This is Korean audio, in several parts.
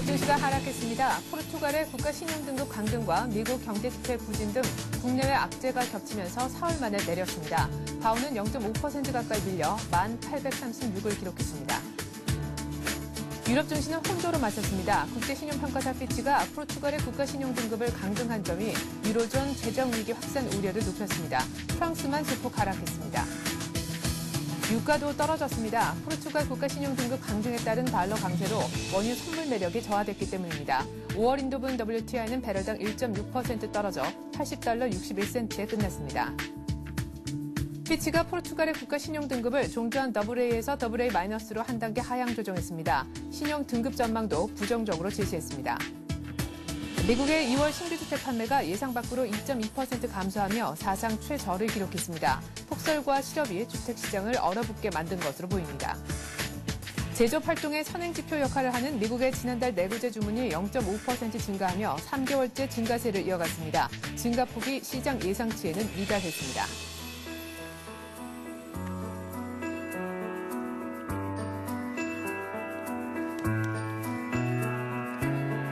뉴욕 증시가 하락했습니다. 포르투갈의 국가 신용등급 강등과 미국 경제지표 부진 등 국내외 악재가 겹치면서 사흘 만에 내렸습니다. 다우는 0.5% 가까이 밀려 1,836을 기록했습니다. 유럽 증시는 혼조로 마쳤습니다. 국제신용평가사 피치가 포르투갈의 국가 신용등급을 강등한 점이 유로존 재정위기 확산 우려를 높였습니다. 프랑스만 소폭 하락했습니다. 유가도 떨어졌습니다. 포르투갈 국가신용등급 강등에 따른 달러 강세로 원유 선물 매력이 저하됐기 때문입니다. 5월 인도분 WTI는 배럴당 1.6% 떨어져 80달러 61센트에 끝났습니다. 피치가 포르투갈의 국가신용등급을 종전 AA에서 AA-로 한 단계 하향 조정했습니다. 신용등급 전망도 부정적으로 제시했습니다. 미국의 2월 신규주택 판매가 예상 밖으로 2.2% 감소하며 사상 최저를 기록했습니다. 폭설과 실업이 주택시장을 얼어붙게 만든 것으로 보입니다. 제조업 활동의 선행지표 역할을 하는 미국의 지난달 내구재 주문이 0.5% 증가하며 3개월째 증가세를 이어갔습니다. 증가폭이 시장 예상치에는 미달했습니다.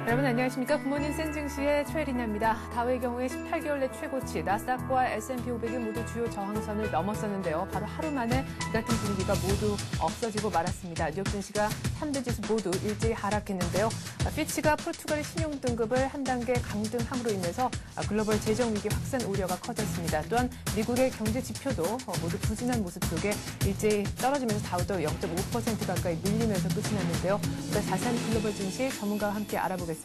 여러분 안녕하십니까? 굿모닝 센증시의 최리나입니다. 다우의 경우에 18개월 내 최고치, 나스닥과 S&P 500이 모두 주요 저항선을 넘어섰는데요. 바로 하루 만에 이 같은 분위기가 모두 없어지고 말았습니다. 뉴욕 증시가 3대 지수 모두 일제히 하락했는데요. 피치가 포르투갈의 신용등급을 한 단계 강등함으로 인해서 글로벌 재정위기 확산 우려가 커졌습니다. 또한 미국의 경제 지표도 모두 부진한 모습 속에 일제히 떨어지면서 다우도 0.5% 가까이 밀리면서 끝이 났는데요. 자세한 글로벌 증시 전문가와 함께 알아보겠습니다.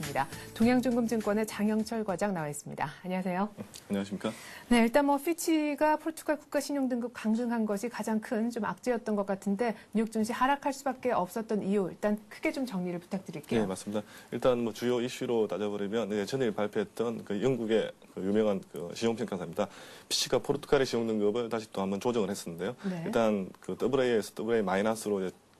동양증권증권의 장영철 과장 나와 있습니다. 안녕하세요. 안녕하십니까? 네, 일단 피치가 포르투갈 국가 신용등급 강등한 것이 가장 큰 좀 악재였던 것 같은데 뉴욕 증시 하락할 수밖에 없었던 이유 일단 크게 좀 정리를 부탁드릴게요. 네, 맞습니다. 일단 주요 이슈로 따져버리면 전에 발표했던 영국의 유명한 신용평가사입니다. 피치가 포르투갈의 신용등급을 다시 또 한번 조정을 했었는데요. 네. 일단 AA에서 AA-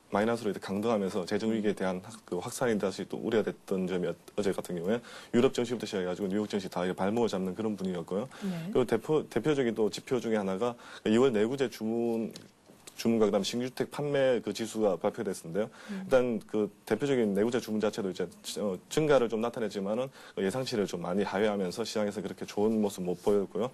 마이너스로 강등하면서 재정위기에 대한 확산이 다시 또 우려됐던 점이 어제 같은 경우에 유럽 증시부터 시작해가지고 뉴욕 증시 다 발목을 잡는 그런 분위기였고요. 네. 그리고 대표적인 또 지표 중에 하나가 2월 내구재 주문과 그다음 신규주택 판매 지수가 발표됐었는데요. 일단 대표적인 내구재 주문 자체도 이제 증가를 좀 나타냈지만은 예상치를 좀 많이 하회하면서 시장에서 그렇게 좋은 모습 못 보였고요.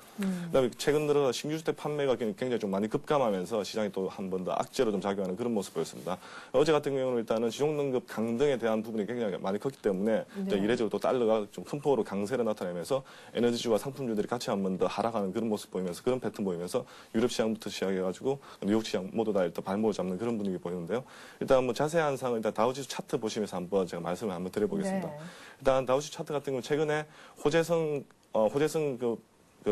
그다음에 최근 들어 신규주택 판매가 굉장히 좀 많이 급감하면서 시장이 또 한 번 더 악재로 좀 작용하는 그런 모습 보였습니다. 어제 같은 경우는 일단은 신용등급 강등에 대한 부분이 굉장히 많이 컸기 때문에 네. 이례적으로 또 달러가 좀 큰 폭으로 강세를 나타내면서 에너지주와 상품주들이 같이 한 번 더 하락하는 그런 모습 보이면서 그런 패턴 보이면서 유럽 시장부터 시작해가지고 뉴욕 시장 모두 다 일단 발목을 잡는 그런 분위기 보이는데요. 일단 자세한 사항은 일단 다우지수 차트 보시면서 한번 제가 말씀을 한번 드려보겠습니다. 네. 일단 다우지수 차트 같은 경우 최근에 호재성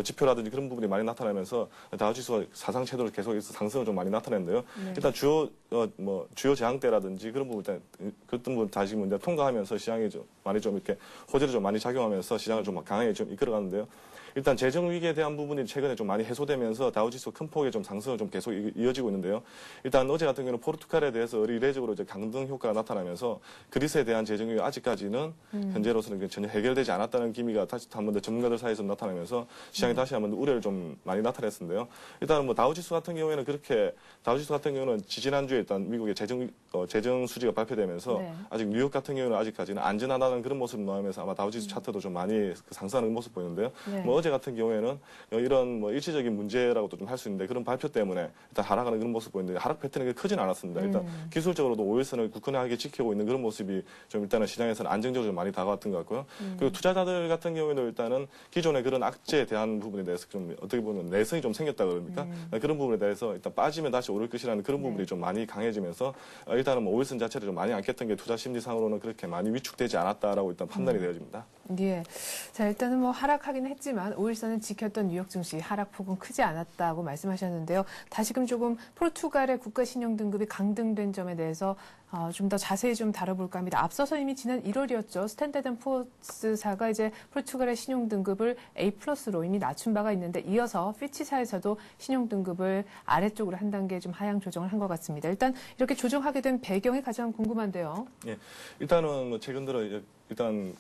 지표라든지 그런 부분이 많이 나타나면서 다우지수가 사상 최대로 계속 상승을 좀 많이 나타냈는데요. 네. 일단 주요 저항대라든지 그런 부분 그런 부분 다시 이제 통과하면서 시장이 많이 이렇게 호재를 좀 많이 작용하면서 시장을 좀 강하게 좀 이끌어가는데요. 일단 재정 위기에 대한 부분이 최근에 좀 많이 해소되면서 다우지수 큰 폭의 좀 상승을 좀 계속 이어지고 있는데요. 일단 어제 같은 경우는 포르투갈에 대해서 이례적으로 이제 강등 효과가 나타나면서 그리스에 대한 재정 위기가 아직까지는 현재로서는 전혀 해결되지 않았다는 기미가 다시 한 번 더 전문가들 사이에서 나타나면서 시장이 다시 한 번 우려를 좀 많이 나타냈는데요. 일단 다우지수 같은 경우에는 다우지수 같은 경우는 지지난주에 일단 미국의 재정 수지가 발표되면서 네. 아직 뉴욕 같은 경우는 아직까지는 안전하다는 그런 모습을 나오면서 아마 다우지수 차트도 좀 많이 상승하는 모습 보이는데요. 네. 어제 같은 경우에는 이런 일시적인 문제라고도 좀 할 수 있는데 그런 발표 때문에 일단 하락하는 그런 모습 보이는데 하락 패턴이 크진 않았습니다. 일단 기술적으로도 5일선을 굳건하게 지키고 있는 그런 모습이 좀 일단은 시장에서는 안정적으로 좀 많이 다가왔던 것 같고요. 그리고 투자자들 같은 경우에는 일단은 기존의 그런 악재에 대한 부분에 대해서 좀 어떻게 보면 내성이 좀 생겼다 그럽니까? 그런 부분에 대해서 일단 빠지면 다시 오를 것이라는 그런 부분이 좀 많이 강해지면서 일단은 5일선 자체를 좀 많이 안 깼던 게 투자 심리상으로는 그렇게 많이 위축되지 않았다라고 일단 판단이 되어집니다. 예. 자, 일단은 하락하긴 했지만 5일선을 지켰던 뉴욕 증시 하락폭은 크지 않았다고 말씀하셨는데요. 다시금 조금 포르투갈의 국가 신용 등급이 강등된 점에 대해서 좀 더 자세히 좀 다뤄볼까 합니다. 앞서서 이미 지난 1월이었죠. 스탠다드 & 포어스사가 이제 포르투갈의 신용 등급을 A+로 이미 낮춘 바가 있는데 이어서 피치사에서도 신용 등급을 아래쪽으로 한 단계 좀 하향 조정을 한 것 같습니다. 일단 이렇게 조정하게 된 배경이 가장 궁금한데요. 예. 일단은 최근 들어 일단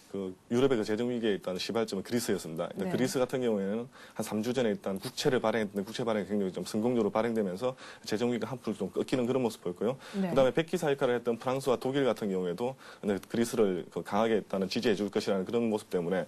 유럽의 재정 위기의 일단 시발점은 그리스였습니다. 네. 그리스 같은 경우에는 한 3주 전에 일단 국채를 발행했는데 국채 발행이 굉장히 좀 성공적으로 발행되면서 재정 위기가 한풀 좀 꺾이는 그런 모습 보였고요. 네. 그다음에 백기 사이카를 했던 프랑스와 독일 같은 경우에도 그리스를 강하게 일단은 지지해 줄 것이라는 그런 모습 때문에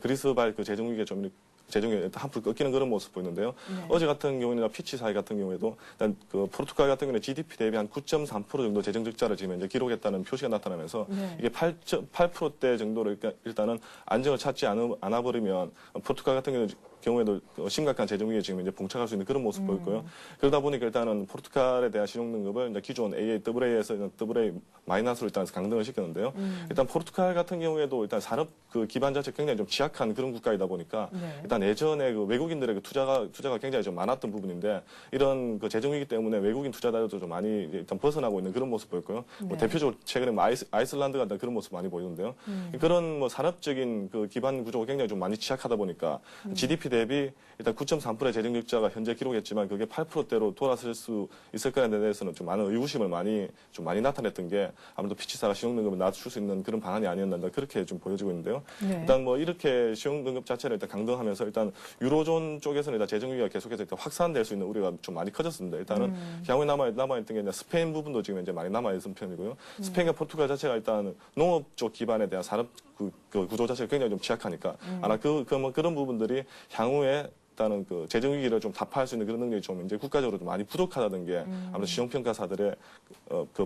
그리스발 재정 위기가 좀 재정이 한풀 꺾이는 그런 모습 보이는데요. 네. 어제 같은 경우에는 피치 사이 같은 경우에도 일단 포르투갈 같은 경우는 GDP 대비 한 9.3% 정도 재정 적자를 지금 이제 기록했다는 표시가 나타나면서 네. 이게 8%대 정도로 일단은 안정을 찾지 않아 버리면 포르투갈 같은 경우에도 심각한 재정 위기에 지금 이제 봉착할 수 있는 그런 모습 보였고요. 그러다 보니까 일단은 포르투갈에 대한 신용 등급을 이제 기존 AA, AA에서 AA 마이너스로 일단 강등을 시켰는데요. 일단 포르투갈 같은 경우에도 일단 산업 기반 자체 굉장히 좀 취약한 그런 국가이다 보니까 네. 일단 예전에 외국인들의 투자가 굉장히 좀 많았던 부분인데 이런 재정 위기 때문에 외국인 투자자들도 좀 많이 일단 벗어나고 있는 그런 모습 보였고요. 네. 대표적으로 최근에 아이슬란드 같은 그런 모습 많이 보이는데요. 그런 산업적인 기반 구조가 굉장히 좀 많이 취약하다 보니까 GDP 대비 일단 9.3%의 재정 적자가 현재 기록했지만 그게 8%대로 돌아설 수 있을 거에 대해서는 좀 많은 의구심을 많이 나타냈던 게 아무래도 피치사가 신용등급을 낮출 수 있는 그런 방안이 아니었나 그렇게 좀 보여지고 있는데요. 네. 일단 이렇게 신용등급 자체를 일단 강등하면서 일단 유로존 쪽에서는 일단 재정 위기가 계속해서 일단 확산될 수 있는 우려가 좀 많이 커졌습니다. 일단은 향후에 남아있던 게 이제 스페인 부분도 지금 이제 많이 남아있는 편이고요. 스페인과 포르투갈 자체가 일단 농업 쪽 기반에 대한 산업 구조 자체가 굉장히 좀 취약하니까 아마 그런 부분들이 향후에 일단은 재정 위기를 좀 타파할 수 있는 그런 능력이 좀 이제 국가적으로 좀 많이 부족하다는 게 아무래도 시용평가사들의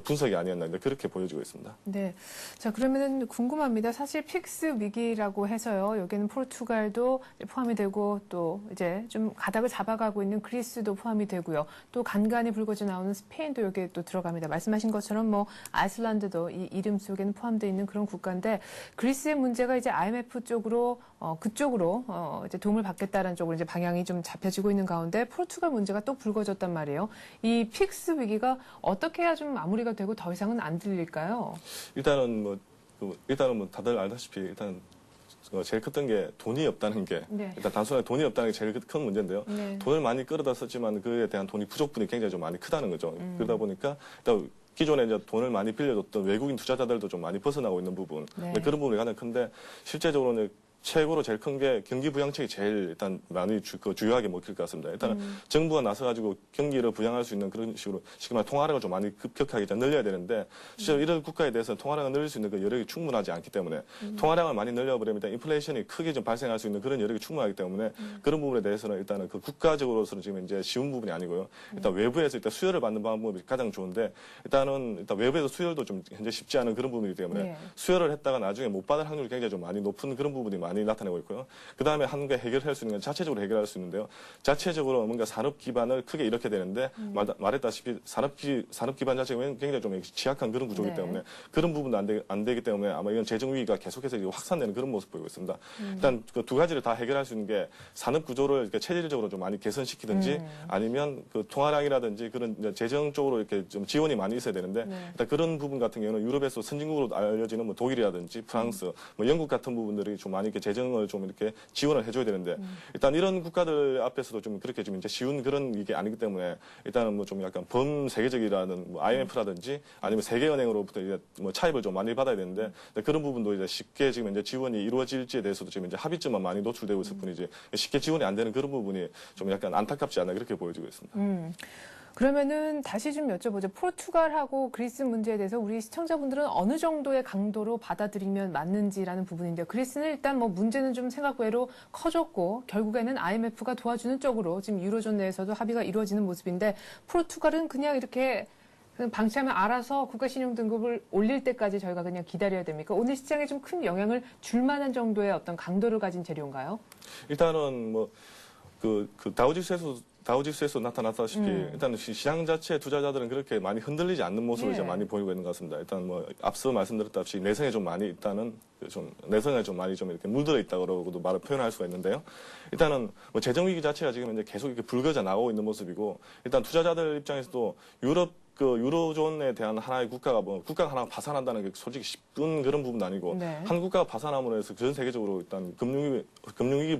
분석이 아니었나 그렇게 보여지고 있습니다. 네. 자, 그러면은 궁금합니다. 사실 픽스 위기라고 해서요. 여기는 포르투갈도 포함이 되고 또 이제 좀 가닥을 잡아가고 있는 그리스도 포함이 되고요. 또 간간히 불거져 나오는 스페인도 여기에 또 들어갑니다. 말씀하신 것처럼 아이슬란드도 이 이름 속에는 포함되어 있는 그런 국가인데 그리스의 문제가 이제 IMF 쪽으로 그쪽으로 이제 도움을 받겠다라는 쪽으로 이제 방향이 좀 잡혀지고 있는 가운데 포르투갈 문제가 또 불거졌단 말이에요. 이 픽스 위기가 어떻게 해야 좀 마무리가 되고 더 이상은 안 들릴까요? 일단은 다들 알다시피 일단 제일 컸던 게 돈이 없다는 게 네. 일단 단순하게 돈이 없다는 게 제일 큰 문제인데요. 네. 돈을 많이 끌어다 썼지만 그에 대한 돈이 부족분이 굉장히 좀 많이 크다는 거죠. 그러다 보니까 일단 기존에 이제 돈을 많이 빌려줬던 외국인 투자자들도 좀 많이 벗어나고 있는 부분. 네. 그런 부분이 가장 큰데 실제적으로는 최고로 제일 큰 게 경기 부양책이 제일 일단 많이 주요하게 먹힐 것 같습니다. 일단은 정부가 나서가지고 경기를 부양할 수 있는 그런 식으로 지금 말 통화량을 좀 많이 급격하게 늘려야 되는데 실제로 이런 국가에 대해서는 통화량을 늘릴 수 있는 그 여력이 충분하지 않기 때문에 통화량을 많이 늘려버리면 일단 인플레이션이 크게 좀 발생할 수 있는 그런 여력이 충분하기 때문에 그런 부분에 대해서는 일단은 국가적으로서는 지금 이제 쉬운 부분이 아니고요. 일단 외부에서 일단 수혈을 받는 방법이 가장 좋은데 일단 외부에서 수혈도 좀 현재 쉽지 않은 그런 부분이기 때문에 네. 수혈을 했다가 나중에 못 받을 확률이 굉장히 좀 많이 높은 그런 부분이 많이 나타나고 있고요. 그 다음에 한국에 해결할 수 있는 건 자체적으로 해결할 수 있는데요. 자체적으로 뭔가 산업 기반을 크게 이렇게 되는데 말했다시피 산업 기반 자체가 굉장히 좀 취약한 그런 구조이기 네. 때문에 그런 부분도 안 되기 때문에 아마 이건 재정 위기가 계속해서 확산되는 그런 모습 보이고 있습니다. 일단 그 두 가지를 다 해결할 수 있는 게 산업 구조를 이렇게 체질적으로 좀 많이 개선시키든지 아니면 통화량이라든지 그런 이제 재정 쪽으로 이렇게 좀 지원이 많이 있어야 되는데 네. 일단 그런 부분 같은 경우는 유럽에서 선진국으로 알려지는 독일이라든지 프랑스, 영국 같은 부분들이 좀 많이 이렇게 재정을 좀 이렇게 지원을 해줘야 되는데 일단 이런 국가들 앞에서도 좀 그렇게 좀 이제 쉬운 그런 이게 아니기 때문에 일단은 좀 약간 범세계적이라는 IMF라든지 아니면 세계은행으로부터 이제 차입을 좀 많이 받아야 되는데 그런 부분도 이제 쉽게 지금 이제 지원이 이루어질지에 대해서도 지금 이제 합의점만 많이 노출되고 있을 뿐이지 쉽게 지원이 안 되는 그런 부분이 좀 약간 안타깝지 않나 그렇게 보여지고 있습니다. 그러면은 다시 좀 여쭤보죠. 포르투갈하고 그리스 문제에 대해서 우리 시청자분들은 어느 정도의 강도로 받아들이면 맞는지라는 부분인데요. 그리스는 일단 문제는 좀 생각 외로 커졌고 결국에는 IMF가 도와주는 쪽으로 지금 유로존 내에서도 합의가 이루어지는 모습인데 포르투갈은 그냥 이렇게 방치하면 알아서 국가신용등급을 올릴 때까지 저희가 그냥 기다려야 됩니까? 오늘 시장에 좀 큰 영향을 줄 만한 정도의 어떤 강도를 가진 재료인가요? 일단은 다우지수에서 나타났다시피 일단 시장 자체 투자자들은 그렇게 많이 흔들리지 않는 모습을 네. 이제 많이 보이고 있는 것 같습니다. 일단 앞서 말씀드렸다시피 내성에 좀 많이 있다는 내성에 좀 많이 좀 이렇게 물들어 있다고도 말을 표현할 수가 있는데요. 일단은 재정 위기 자체가 지금 이제 계속 이렇게 불거져 나오고 있는 모습이고 일단 투자자들 입장에서도 유로존에 대한 하나의 국가가 하나 파산한다는 게 솔직히 쉽은 그런 부분도 아니고 네. 한 국가가 파산함으로 해서 전 세계적으로 일단 금융위기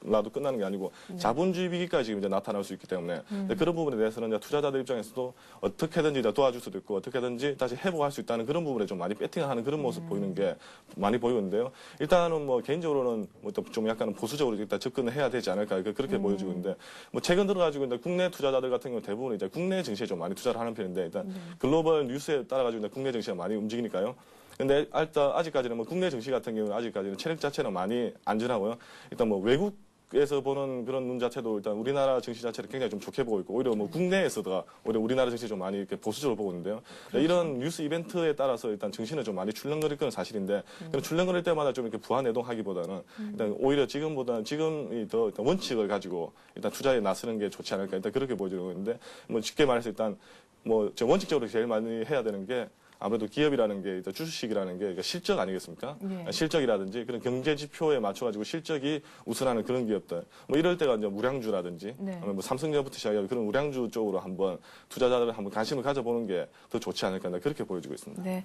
나도 끝나는 게 아니고 자본주의 위기까지 지금 이제 나타날 수 있기 때문에 그런 부분에 대해서는 이제 투자자들 입장에서도 어떻게든지 이제 도와줄 수도 있고 어떻게든지 다시 회복할 수 있다는 그런 부분에 좀 많이 배팅하는 그런 모습 보이는 게 많이 보이는데요. 일단은 뭐 개인적으로는 뭐 좀 약간 보수적으로 일단 접근을 해야 되지 않을까 그렇게 보여지고 있는데 뭐 최근 들어가지고 이제 국내 투자자들 같은 경우 대부분 이제 국내 증시에 좀 많이 투자를 하는 편인데 일단 글로벌 뉴스에 따라 가지고 국내 증시가 많이 움직이니까요. 근데 일단 아직까지는 뭐 국내 증시 같은 경우는 아직까지는 체력 자체는 많이 안전하고요. 일단 뭐 외국에서 보는 그런 눈 자체도 일단 우리나라 증시 자체를 굉장히 좀 좋게 보고 있고 오히려 뭐 국내에서도 오히려 우리나라 증시 좀 많이 이렇게 보수적으로 보고 있는데요. 그렇죠. 이런 뉴스 이벤트에 따라서 일단 증시는 좀 많이 출렁거릴 건 사실인데 그런 출렁거릴 때마다 좀 이렇게 부안해동하기보다는 일단 오히려 지금보다는 지금이 더 원칙을 가지고 일단 투자에 나서는 게 좋지 않을까 일단 그렇게 보여지고 있는데 뭐 쉽게 말해서 일단 뭐 원칙적으로 제일 많이 해야 되는 게 아무래도 기업이라는 게 주식이라는 게 실적 아니겠습니까? 예. 실적이라든지 그런 경제 지표에 맞춰가지고 실적이 우선하는 그런 기업들. 뭐 이럴 때가 이제 우량주라든지 네. 뭐 삼성전부터 시작해서 그런 우량주 쪽으로 한번 투자자들 한번 관심을 가져보는 게 더 좋지 않을까 그렇게 보여지고 있습니다. 네.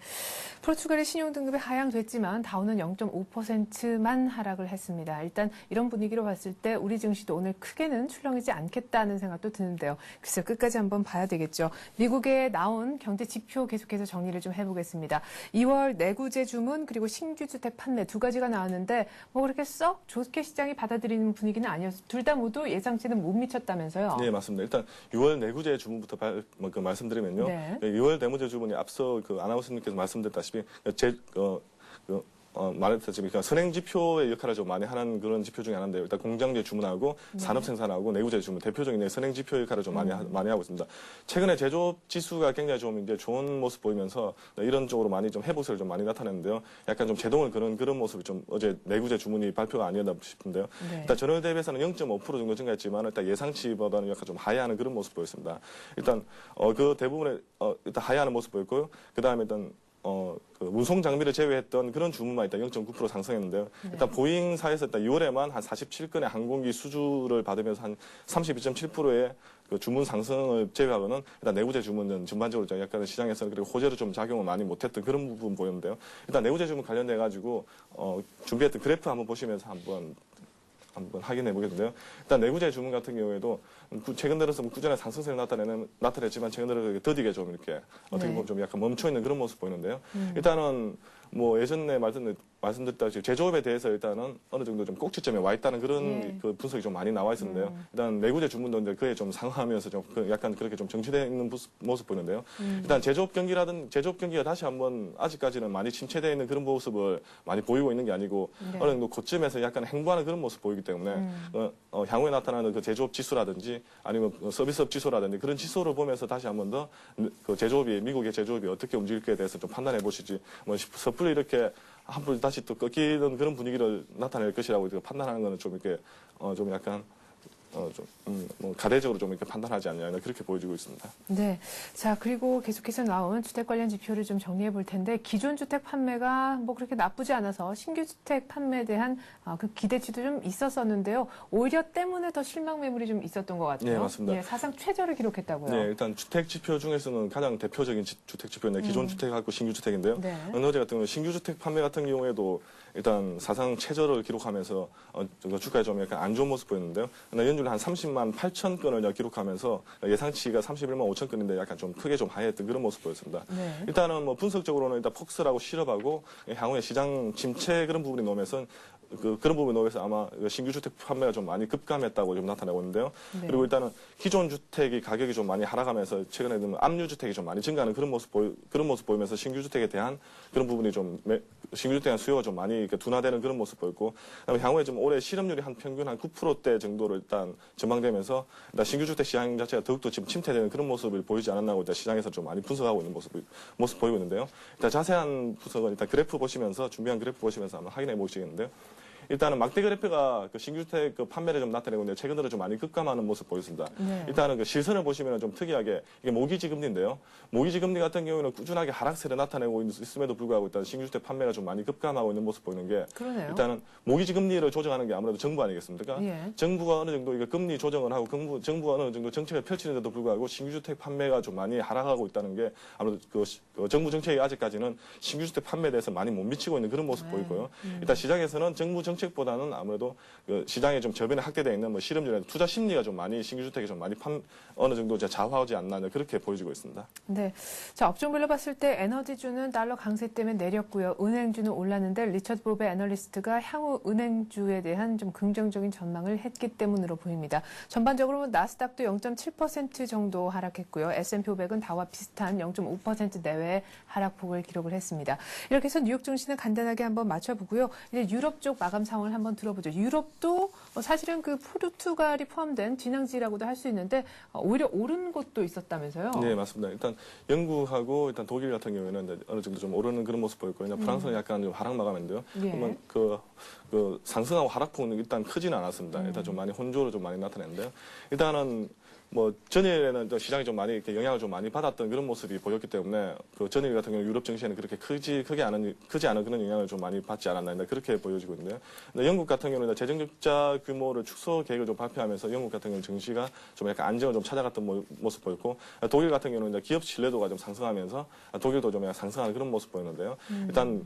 포르투갈의 신용 등급이 하향됐지만 다우는 0.5%만 하락을 했습니다. 일단 이런 분위기로 봤을 때 우리 증시도 오늘 크게는 출렁이지 않겠다는 생각도 드는데요. 글쎄요, 끝까지 한번 봐야 되겠죠. 미국에 나온 경제 지표 계속해서 정리를 좀 해보겠습니다. 2월 내구재 주문 그리고 신규 주택 판매 두 가지가 나왔는데 뭐 그렇게 썩 좋게 시장이 받아들이는 분위기는 아니었어요. 둘 다 모두 예상치는 못 미쳤다면서요? 네, 맞습니다. 일단 6월 내구재 주문부터 말씀드리면요. 네. 6월 내구재 주문이 앞서 그 아나운서님께서 말씀드렸다시피 말했다시피 선행 지표의 역할을 좀 많이 하는 그런 지표 중에 하나인데요. 일단 공장재 주문하고 산업 생산하고 내구재 주문 대표적인 선행 지표 역할을 좀 많이 하고 있습니다. 최근에 제조업 지수가 굉장히 좀 이제 좋은 모습 보이면서 이런 쪽으로 많이 좀 회복세를 좀 많이 나타냈는데요. 약간 좀 제동을 그런 모습이 좀 어제 내구재 주문이 발표가 아니었나 싶은데요. 네. 일단 전월 대비해서는 0.5% 정도 증가했지만 일단 예상치보다는 약간 좀 하회하는 그런 모습 보였습니다. 일단 그 대부분의 일단 하회하는 모습 보였고요. 그 다음에 일단 그 운송 장비를 제외했던 그런 주문만 일단 0.9% 상승했는데요. 일단 보잉사에서 일단 6월에만 한 47건의 항공기 수주를 받으면서 한 32.7%의 그 주문 상승을 제외하고는 일단 내구재 주문은 전반적으로 약간 시장에서는 그리고 호재로 좀 작용을 많이 못했던 그런 부분 보였는데요. 일단 내구재 주문 관련돼 가지고 준비했던 그래프 한번 보시면서 한번 확인해 보겠는데요. 일단 내구재 주문 같은 경우에도 최근 들어서 꾸준한 상승세를 나타냈지만 최근 들어 더디게 좀 이렇게 어떻게 보면 좀 약간 멈춰 있는 그런 모습 보이는데요. 일단은 뭐 예전에 말씀드렸다시피 제조업에 대해서 일단은 어느 정도 좀 꼭지점에 와 있다는 그런 그 분석이 좀 많이 나와 있었는데요. 일단 내구재 주문도 이제 그에 좀 상응하면서 좀 약간 그렇게 좀 정체되어 있는 모습 보이는데요. 일단 제조업 경기가 다시 한번 아직까지는 많이 침체되어 있는 그런 모습을 많이 보이고 있는 게 아니고 어느 정도 고점에서 약간 행보하는 그런 모습 보이기 때문에 향후에 나타나는 그 제조업 지수라든지 아니면 서비스업 지수라든지 그런 지수를 보면서 다시 한번 더 그 미국의 제조업이 어떻게 움직일까에 대해서 좀 판단해 보시지 뭐 섣불리 이렇게 한풀 다시 또 꺾이는 그런 분위기를 나타낼 것이라고 판단하는 거는 좀 이렇게 좀 약간 뭐 가대적으로 좀 이렇게 판단하지 않냐 그렇게 보여지고 있습니다. 네. 자, 그리고 계속해서 나온 주택 관련 지표를 좀 정리해 볼 텐데 기존 주택 판매가 뭐 그렇게 나쁘지 않아서 신규 주택 판매에 대한 그 기대치도 좀 있었었는데요. 오히려 때문에 더 실망 매물이 좀 있었던 것 같아요. 네, 맞습니다. 예, 사상 최저를 기록했다고요. 네, 일단 주택 지표 중에서는 가장 대표적인 주택 지표는 기존 주택하고 신규 주택인데요. 네. 어제 같은 경우 신규 주택 판매 같은 경우에도 일단 사상 최저를 기록하면서 주가에 좀 약간 안 좋은 모습 보였는데요. 연준이 한 30만 8천 건을 기록하면서 예상치가 31만 5천 건인데 약간 좀 크게 좀 하회했던 그런 모습 보였습니다. 네. 일단은 뭐 분석적으로는 일단 폭스라고 실업하고 향후에 시장 침체 그런 부분이 나오면서 그런 부분이 나오면서 아마 신규 주택 판매가 좀 많이 급감했다고 좀 나타나고 있는데요. 네. 그리고 일단은 기존 주택이 가격이 좀 많이 하락하면서 최근에는 압류 주택이 좀 많이 증가하는 그런 모습 보이면서 신규 주택에 대한 그런 부분이 좀 신규 주택에 대한 수요가 좀 많이 둔화되는 그런 모습 보였고 그다음에 향후에 좀 올해 실업률이 평균 한 9%대 정도로 일단 전망되면서 일단 신규 주택 시장 자체가 더욱더 지금 침체되는 그런 모습을 보이지 않았나고 일단 시장에서 좀 많이 분석하고 있는 모습 보이고 있는데요. 일단 자세한 분석은 일단 그래프 보시면서 준비한 그래프 보시면서 한번 확인해 보시겠는데요. 일단은 막대 그래프가 신규 주택 판매를 좀 나타내고 있는데 최근 들어 좀 많이 급감하는 모습 보였습니다. 네. 일단은 실선을 보시면 좀 특이하게 이게 모기지 금리인데요. 모기지 금리 같은 경우는 꾸준하게 하락세를 나타내고 있음에도 불구하고 일단 신규 주택 판매가 좀 많이 급감하고 있는 모습 보이는 게 그러네요. 일단은 모기지 금리를 조정하는 게 아무래도 정부 아니겠습니까? 예. 정부가 어느 정도 이거 금리 조정을 하고 정부가 어느 정도 정책을 펼치는데도 불구하고 신규 주택 판매가 좀 많이 하락하고 있다는 게 아무래도 그 정부 정책이 아직까지는 신규 주택 판매에 대해서 많이 못 미치고 있는 그런 모습 보이고요. 일단 시장에서는 정부 정책 정책보다는 아무래도 그 시장에 좀 저변에 확대되어 있는 뭐 실업률이나 투자 심리가 좀 많이 신규 주택이 좀 많이 어느 정도 이제 좌우하지 않나 그렇게 보여지고 있습니다. 네. 자, 업종별로 봤을 때 에너지주는 달러 강세 때문에 내렸고요. 은행주는 올랐는데 리처드 보베 애널리스트가 향후 은행주에 대한 좀 긍정적인 전망을 했기 때문으로 보입니다. 전반적으로 나스닥도 0.7% 정도 하락했고요. S&P 500은 다와 비슷한 0.5% 내외의 하락폭을 기록을 했습니다. 이렇게 해서 뉴욕 증시는 간단하게 한번 맞춰보고요. 이제 유럽 쪽 마감 상황을 한번 들어보죠. 유럽도 사실은 그 포르투갈이 포함된 진앙지라고도 할 수 있는데 오히려 오른 곳도 있었다면서요? 네, 맞습니다. 일단 영국하고 일단 독일 같은 경우에는 이제 어느 정도 좀 오르는 그런 모습 보였고, 프랑스는 약간 좀 하락 마감인데요. 예. 그러면 그 상승하고 하락폭은 일단 크지는 않았습니다. 일단 좀 많이 혼조로 좀 많이 나타냈는데요. 일단은 뭐 전일에는 또 시장이 좀 많이 이렇게 영향을 좀 많이 받았던 그런 모습이 보였기 때문에 그 전일 같은 경우 유럽 증시에는 그렇게 크지 않은 그런 영향을 좀 많이 받지 않았나 그렇게 보여지고 있는데요. 근데 영국 같은 경우는 재정적자 규모를 축소 계획을 좀 발표하면서 영국 같은 경우는 증시가 좀 약간 안정을 좀 찾아갔던 모습 보였고, 독일 같은 경우는 이제 기업 신뢰도가 좀 상승하면서 독일도 좀 약간 상승하는 그런 모습 보였는데요. 일단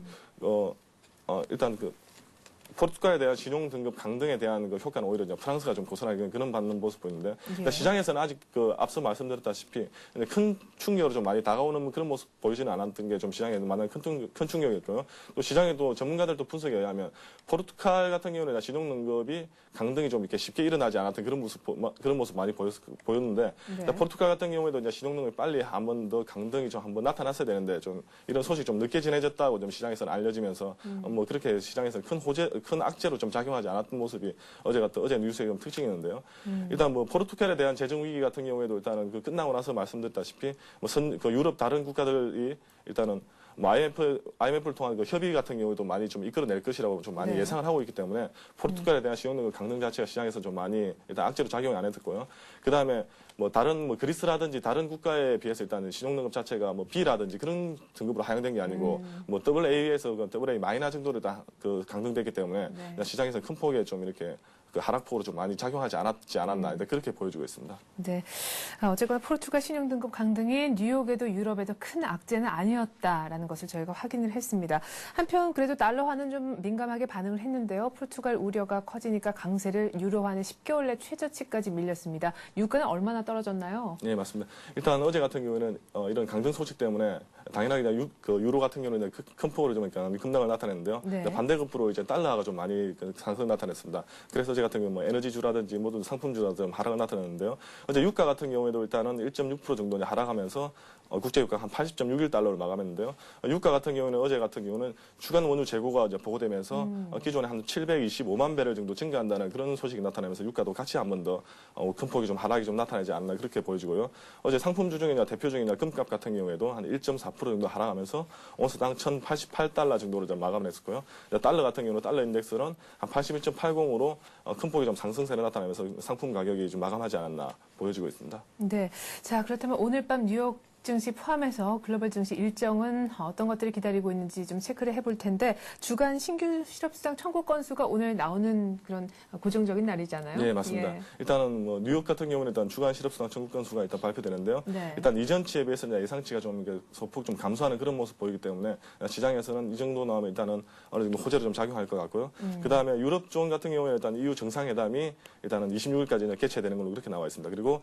포르투갈에 대한 신용 등급 강등에 대한 그 효과는 오히려 이제 프랑스가 좀 고스란히 그런 받는 모습 보이는데, 그러니까 시장에서는 아직 앞서 말씀드렸다시피 큰 충격으로 좀 많이 다가오는 그런 모습 보이지는 않았던 게 좀 시장에 많은 큰 충격이었고요. 또 시장에도 전문가들도 분석에 의하면 포르투갈 같은 경우는 신용 등급이 강등이 좀 이렇게 쉽게 일어나지 않았던 그런 모습 많이 보였는데, 네. 포르투갈 같은 경우에도 이제 신용 등급이 빨리 한 번 더 강등이 좀 한번 나타났어야 되는데 좀 이런 소식이 좀 늦게 전해졌다고 좀 시장에서는 알려지면서 뭐 그렇게 시장에서 큰 악재로 좀 작용하지 않았던 모습이 어제 뉴스의 좀 특징이었는데요. 일단 뭐 포르투갈에 대한 재정 위기 같은 경우에도 일단은 그 끝나고 나서 말씀드렸다시피 그 유럽 다른 국가들이 일단은 뭐 IMF를 통한 그 협의 같은 경우에도 많이 좀 이끌어낼 것이라고 좀 많이 네. 예상을 하고 있기 때문에 포르투갈에 대한 신용등급 강등 자체가 시장에서 좀 많이 일단 악재로 작용이 안 했고요. 그 다음에 뭐 다른 뭐 그리스라든지 다른 국가에 비해서 일단 신용등급 자체가 뭐 B라든지 그런 등급으로 하향된 게 아니고 뭐 AA-에서 AA 마이너 정도로 다 그 강등됐기 때문에 네. 시장에서 큰 폭의 좀 이렇게 그 하락폭으로 좀 많이 작용하지 않았나 그렇게 보여지고 있습니다. 네. 어쨌거나 포르투갈 신용등급 강등이 뉴욕에도 유럽에도 큰 악재는 아니었다라는 것을 저희가 확인을 했습니다. 한편 그래도 달러화는 좀 민감하게 반응을 했는데요. 포르투갈 우려가 커지니까 강세를 유로화는 10개월 내 최저치까지 밀렸습니다. 유가는 얼마나 떨어졌나요? 네, 맞습니다. 일단 어제 같은 경우에는 이런 강등 소식 때문에 당연하게 유로 같은 경우는 큰 폭으로 좀 급락을 나타냈는데요. 네. 반대급부로 이제 달러가 좀 많이 상승을 나타냈습니다. 그래서 어제 같은 경우 뭐 에너지주라든지 모든 상품주라든지 하락을 나타냈는데요. 어제 유가 같은 경우에도 일단은 1.6% 정도 하락하면서 국제유가 한 80.61달러를 마감했는데요. 유가 같은 경우는 어제 같은 경우는 주간 원유 재고가 이제 보고되면서 기존에 한 725만 배럴 정도 증가한다는 그런 소식이 나타나면서 유가도 같이 한 번 더 큰 폭이 좀 하락이 좀 나타나지 않나 그렇게 보여지고요. 어제 상품주 중이나 대표적인 금값 같은 경우에도 한 1.4% 정도 하락하면서 온스당 1,088달러 정도로 좀 마감을 했었고요. 달러 같은 경우는 달러 인덱스는 한 81.80으로 큰 폭이 좀 상승세를 나타나면서 상품 가격이 좀 마감하지 않았나 보여지고 있습니다. 네. 자, 그렇다면 오늘 밤 뉴욕 증시 포함해서 글로벌 증시 일정은 어떤 것들이 기다리고 있는지 좀 체크를 해볼 텐데, 주간 신규 실업수당 청구 건수가 오늘 나오는 그런 고정적인 날이잖아요. 네, 맞습니다. 예. 일단은 뭐 뉴욕 같은 경우는 일단 주간 실업수당 청구 건수가 일단 발표되는데요. 네. 일단 이전치에 비해서 이제 예상치가 좀 소폭 좀 감소하는 그런 모습 보이기 때문에 시장에서는 이 정도 나오면 일단은 어느 정도 호재로 좀 작용할 것 같고요. 그 다음에 유럽 쪽 같은 경우에는 일단 EU 정상회담이 일단은 26일까지 개최되는 걸로 그렇게 나와 있습니다. 그리고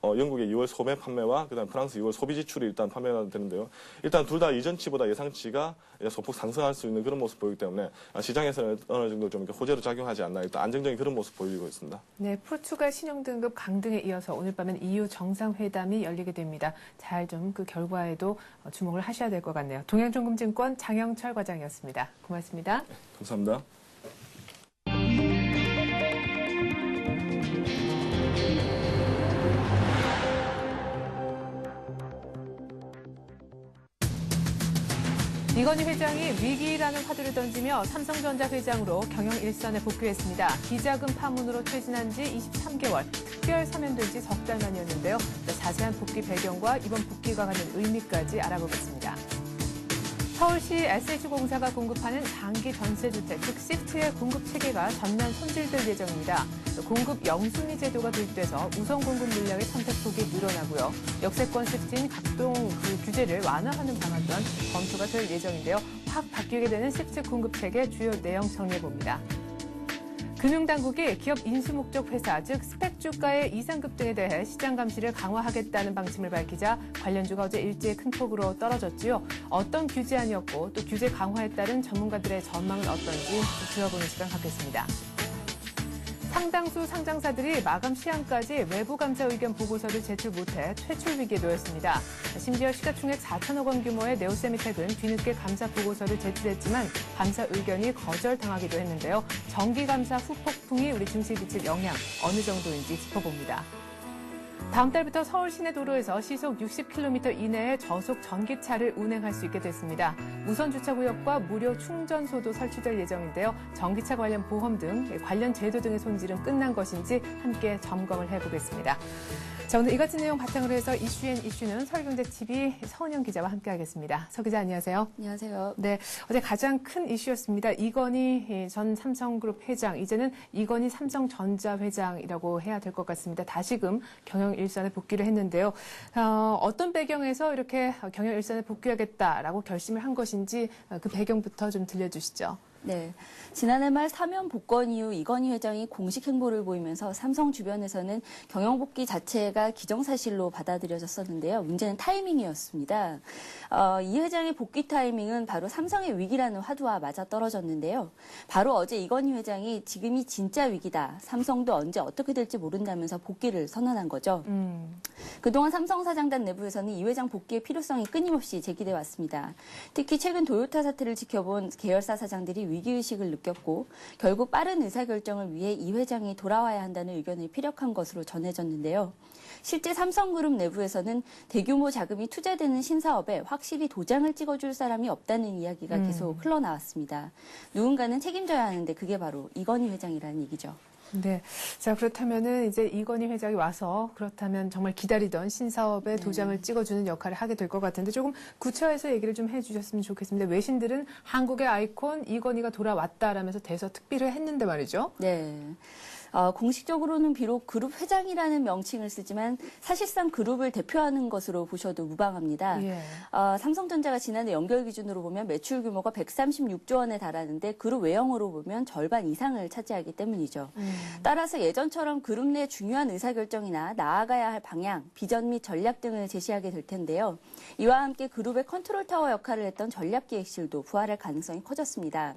영국의 2월 소매 판매와 그다음 프랑스 2월 소비 지출이 일단 판매가 되는데요. 일단 둘 다 이전치보다 예상치가 소폭 상승할 수 있는 그런 모습 보이기 때문에 시장에서는 어느 정도 좀 호재로 작용하지 않나 일단 안정적인 그런 모습 보이고 있습니다. 네, 포르투갈 신용등급 강등에 이어서 오늘 밤엔 EU 정상회담이 열리게 됩니다. 잘 좀 그 결과에도 주목을 하셔야 될 것 같네요. 동양종금증권 장영철 과장이었습니다. 고맙습니다. 네, 감사합니다. 이건희 회장이 위기라는 화두를 던지며 삼성전자 회장으로 경영 일선에 복귀했습니다. 비자금 파문으로 퇴진한 지 23개월, 특별 사면된 지 석 달 만이었는데요. 자세한 복귀 배경과 이번 복귀가 갖는 의미까지 알아보겠습니다. 서울시 SH공사가 공급하는 장기 전세주택, 즉 시프트의 공급 체계가 전면 손질될 예정입니다. 공급 영순위 제도가 도입돼서 우선 공급 물량의 선택폭이 늘어나고요. 역세권 시프트인 각종 규제를 완화하는 방안 또한 검토가 될 예정인데요. 확 바뀌게 되는 칩스 공급책의 주요 내용 정리해봅니다. 금융당국이 기업 인수목적 회사, 즉 스펙 주가의 이상급 등에 대해 시장 감시를 강화하겠다는 방침을 밝히자 관련주가 어제 일제히 큰 폭으로 떨어졌지요. 어떤 규제안이었고 또 규제 강화에 따른 전문가들의 전망은 어떤지 들어보는 시간 갖겠습니다. 상당수 상장사들이 마감 시한까지 외부 감사 의견 보고서를 제출 못해 퇴출 위기에 놓였습니다. 심지어 시가총액 4천억 원 규모의 네오세미텍은 뒤늦게 감사 보고서를 제출했지만 감사 의견이 거절당하기도 했는데요. 정기감사 후폭풍이 우리 증시에 미칠 영향 어느 정도인지 짚어봅니다. 다음 달부터 서울 시내 도로에서 시속 60km 이내에 저속 전기차를 운행할 수 있게 됐습니다. 우선 주차구역과 무료 충전소도 설치될 예정인데요. 전기차 관련 보험 등 관련 제도 등의 손질은 끝난 것인지 함께 점검을 해보겠습니다. 자, 오늘 이 같은 내용 바탕으로 해서 이슈는 서울경제TV 서은영 기자와 함께하겠습니다. 서 기자 안녕하세요. 안녕하세요. 네, 어제 가장 큰 이슈였습니다. 이건희 전 삼성그룹 회장, 이제는 이건희 삼성전자 회장이라고 해야 될 것 같습니다. 다시금 경영일선에 복귀를 했는데요. 어떤 배경에서 이렇게 경영일선에 복귀하겠다라고 결심을 한 것인지 그 배경부터 좀 들려주시죠. 네, 지난해 말 사면 복권 이후 이건희 회장이 공식 행보를 보이면서 삼성 주변에서는 경영 복귀 자체가 기정사실로 받아들여졌었는데요. 문제는 타이밍이었습니다. 이 회장의 복귀 타이밍은 바로 삼성의 위기라는 화두와 맞아떨어졌는데요. 바로 어제 이건희 회장이 지금이 진짜 위기다. 삼성도 언제 어떻게 될지 모른다면서 복귀를 선언한 거죠. 그동안 삼성 사장단 내부에서는 이 회장 복귀의 필요성이 끊임없이 제기돼 왔습니다. 특히 최근 도요타 사태를 지켜본 계열사 사장들이 위기의식을 느꼈고 결국 빠른 의사결정을 위해 이 회장이 돌아와야 한다는 의견을 피력한 것으로 전해졌는데요. 실제 삼성그룹 내부에서는 대규모 자금이 투자되는 신사업에 확실히 도장을 찍어줄 사람이 없다는 이야기가 계속 흘러나왔습니다. 누군가는 책임져야 하는데 그게 바로 이건희 회장이라는 얘기죠. 네. 자, 그렇다면은 이제 이건희 회장이 와서 그렇다면 정말 기다리던 신사업에 도장을 찍어주는 역할을 하게 될 것 같은데 조금 구체화해서 얘기를 좀 해주셨으면 좋겠습니다. 외신들은 한국의 아이콘 이건희가 돌아왔다라면서 대서특필을 했는데 말이죠. 네. 공식적으로는 비록 그룹 회장이라는 명칭을 쓰지만 사실상 그룹을 대표하는 것으로 보셔도 무방합니다. 예. 삼성전자가 지난해 연결 기준으로 보면 매출 규모가 136조 원에 달하는데 그룹 외형으로 보면 절반 이상을 차지하기 때문이죠. 따라서 예전처럼 그룹 내 중요한 의사결정이나 나아가야 할 방향, 비전 및 전략 등을 제시하게 될 텐데요. 이와 함께 그룹의 컨트롤 타워 역할을 했던 전략기획실도 부활할 가능성이 커졌습니다.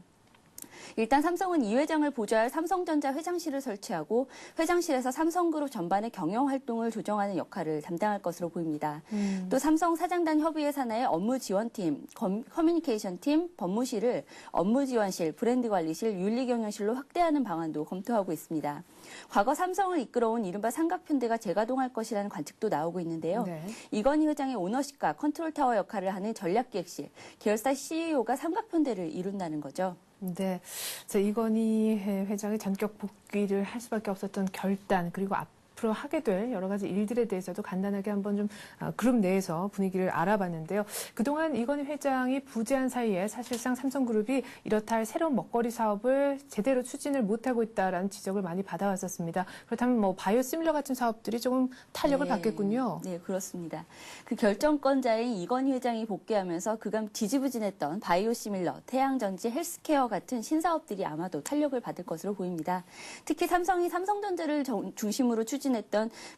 일단 삼성은 이 회장을 보좌할 삼성전자 회장실을 설치하고 회장실에서 삼성그룹 전반의 경영활동을 조정하는 역할을 담당할 것으로 보입니다. 또 삼성 사장단 협의회 산하의 업무지원팀, 커뮤니케이션팀, 법무실을 업무지원실, 브랜드관리실, 윤리경영실로 확대하는 방안도 검토하고 있습니다. 과거 삼성을 이끌어온 이른바 삼각편대가 재가동할 것이라는 관측도 나오고 있는데요. 네. 이건희 회장의 오너십과 컨트롤타워 역할을 하는 전략기획실, 계열사 CEO가 삼각편대를 이룬다는 거죠. 네. 자, 이건희 회장이 전격 복귀를 할 수밖에 없었던 결단, 그리고 앞으로 하게 될 여러 가지 일들에 대해서도 간단하게 한번 좀 그룹 내에서 분위기를 알아봤는데요. 그동안 이건희 회장이 부재한 사이에 사실상 삼성그룹이 이렇다 할 새로운 먹거리 사업을 제대로 추진을 못하고 있다라는 지적을 많이 받아왔었습니다. 그렇다면 뭐 바이오시밀러 같은 사업들이 조금 탄력을 받겠군요. 네, 그렇습니다. 그 결정권자인 이건희 회장이 복귀하면서 그간 지지부진했던 바이오시밀러, 태양전지, 헬스케어 같은 신사업들이 아마도 탄력을 받을 것으로 보입니다. 특히 삼성이 삼성전자를 중심으로 추진했던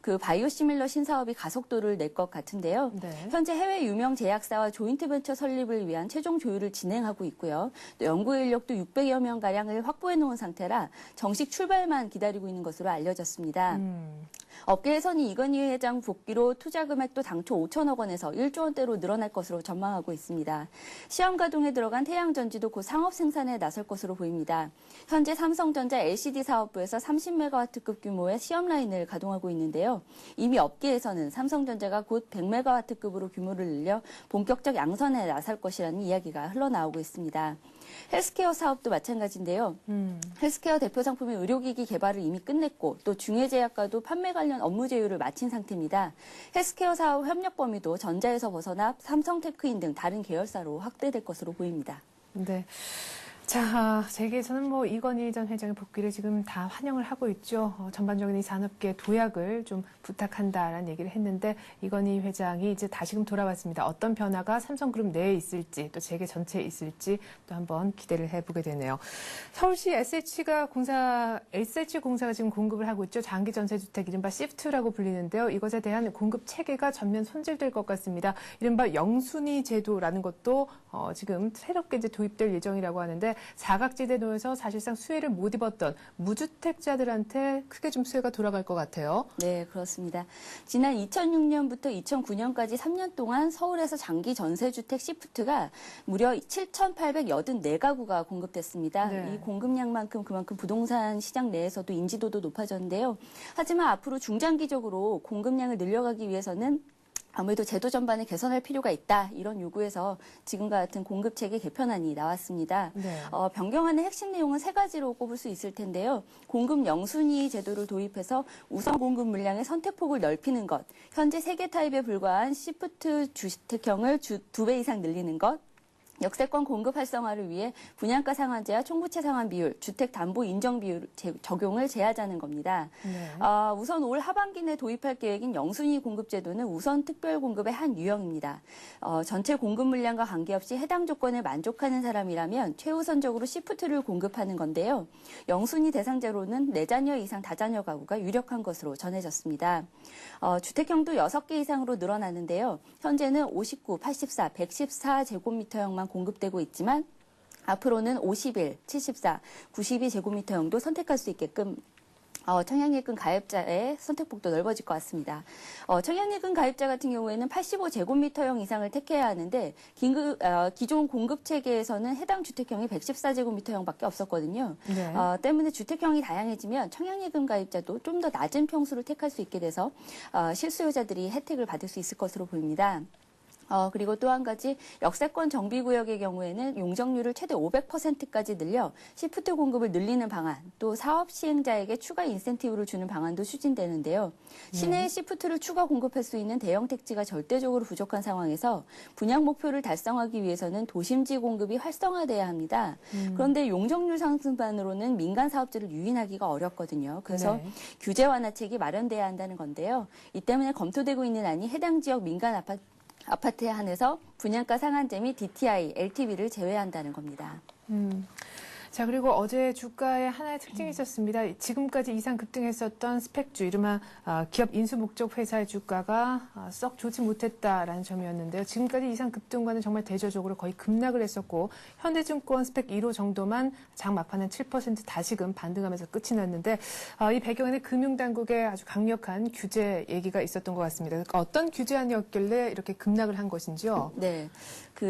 그 바이오시밀러 신사업이 가속도를 낼 것 같은데요. 네. 현재 해외 유명 제약사와 조인트 벤처 설립을 위한 최종 조율을 진행하고 있고요. 또 연구 인력도 600여 명가량을 확보해 놓은 상태라 정식 출발만 기다리고 있는 것으로 알려졌습니다. 업계에서는 이건희 회장 복귀로 투자 금액도 당초 5천억 원에서 1조 원대로 늘어날 것으로 전망하고 있습니다. 시험 가동에 들어간 태양전지도 곧 상업 생산에 나설 것으로 보입니다. 현재 삼성전자 LCD 사업부에서 30메가와트급 규모의 시험 라인을 가동하고 있는데요. 이미 업계에서는 삼성전자가 곧 100메가와트급으로 규모를 늘려 본격적 양선에 나설 것이라는 이야기가 흘러나오고 있습니다. 헬스케어 사업도 마찬가지인데요. 헬스케어 대표 상품의 의료기기 개발을 이미 끝냈고 또 중해제약과도 판매 관련 업무 제휴를 마친 상태입니다. 헬스케어 사업 협력 범위도 전자에서 벗어나 삼성테크인 등 다른 계열사로 확대될 것으로 보입니다. 네. 자, 세계에서는 뭐 이건희 전 회장의 복귀를 지금 다 환영을 하고 있죠. 전반적인 이 산업계 도약을 좀 부탁한다라는 얘기를 했는데 이건희 회장이 이제 다시금 돌아왔습니다. 어떤 변화가 삼성그룹 내에 있을지 또 세계 전체에 있을지 또 한번 기대를 해보게 되네요. 서울시 SH 공사가 지금 공급을 하고 있죠. 장기 전세주택 이른바 시프트라고 불리는데요. 이것에 대한 공급 체계가 전면 손질될 것 같습니다. 이른바 영순위 제도라는 것도 지금 새롭게 이제 도입될 예정이라고 하는데 사각지대 놓여서 사실상 수혜를 못 입었던 무주택자들한테 크게 좀 수혜가 돌아갈 것 같아요. 네, 그렇습니다. 지난 2006년부터 2009년까지 3년 동안 서울에서 장기 전세주택 시프트가 무려 7,884가구가 공급됐습니다. 네. 이 공급량만큼 그만큼 부동산 시장 내에서도 인지도도 높아졌는데요. 하지만 앞으로 중장기적으로 공급량을 늘려가기 위해서는 아무래도 제도 전반에 개선할 필요가 있다. 이런 요구에서 지금과 같은 공급체계 개편안이 나왔습니다. 네. 변경안의 핵심 내용은 세 가지로 꼽을 수 있을 텐데요. 공급 영순위 제도를 도입해서 우선 공급 물량의 선택폭을 넓히는 것, 현재 3개 타입에 불과한 시프트 주택형을 2배 이상 늘리는 것, 역세권 공급 활성화를 위해 분양가 상한제와 총부채 상환 비율, 주택 담보 인정 비율 적용을 제하자는 겁니다. 네. 우선 올 하반기 내 도입할 계획인 영순위 공급 제도는 우선 특별 공급의 한 유형입니다. 전체 공급 물량과 관계없이 해당 조건에 만족하는 사람이라면 최우선적으로 시프트를 공급하는 건데요. 영순위 대상자로는 4자녀 이상 다자녀 가구가 유력한 것으로 전해졌습니다. 주택형도 6개 이상으로 늘어나는데요. 현재는 59, 84, 114제곱미터형만 공급되고 있지만 앞으로는 51, 74, 92제곱미터형도 선택할 수 있게끔 청약예금 가입자의 선택폭도 넓어질 것 같습니다. 청약예금 가입자 같은 경우에는 85제곱미터형 이상을 택해야 하는데 기존 공급 체계에서는 해당 주택형이 114제곱미터형밖에 없었거든요. 네. 때문에 주택형이 다양해지면 청약예금 가입자도 좀 더 낮은 평수를 택할 수 있게 돼서 실수요자들이 혜택을 받을 수 있을 것으로 보입니다. 그리고 또 한 가지 역세권 정비구역의 경우에는 용적률을 최대 500%까지 늘려 시프트 공급을 늘리는 방안, 또 사업 시행자에게 추가 인센티브를 주는 방안도 추진되는데요. 시내에 시프트를 추가 공급할 수 있는 대형 택지가 절대적으로 부족한 상황에서 분양 목표를 달성하기 위해서는 도심지 공급이 활성화돼야 합니다. 그런데 용적률 상승반으로는 민간 사업자를 유인하기가 어렵거든요. 그래서 네. 규제 완화책이 마련돼야 한다는 건데요. 이 때문에 검토되고 있는 안이 해당 지역 민간 아파트에 한해서 분양가 상한제 및 DTI, LTV를 제외한다는 겁니다. 자, 그리고 어제 주가에 하나의 특징이 있었습니다. 지금까지 이상 급등했었던 스펙주, 이른바 기업 인수 목적 회사의 주가가 썩 좋지 못했다라는 점이었는데요. 지금까지 이상 급등과는 정말 대조적으로 거의 급락을 했었고 현대증권 스펙 1호 정도만 장 막판은 7% 다시금 반등하면서 끝이 났는데 이 배경에는 금융당국의 아주 강력한 규제 얘기가 있었던 것 같습니다. 그러니까 어떤 규제안이었길래 이렇게 급락을 한 것인지요? 네.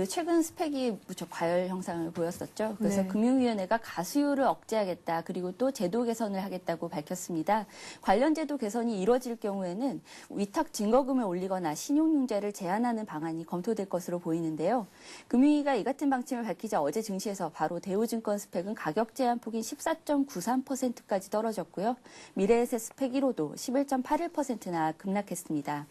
최근 스펙이 무척 과열 형상을 보였었죠. 그래서 네. 금융위원회가 가수요를 억제하겠다, 그리고 또 제도 개선을 하겠다고 밝혔습니다. 관련 제도 개선이 이뤄질 경우에는 위탁 증거금을 올리거나 신용융자를 제한하는 방안이 검토될 것으로 보이는데요. 금융위가 이 같은 방침을 밝히자 어제 증시에서 바로 대우증권 스펙은 가격 제한 폭인 14.93%까지 떨어졌고요. 미래에셋 스펙 1호도 11.81%나 급락했습니다.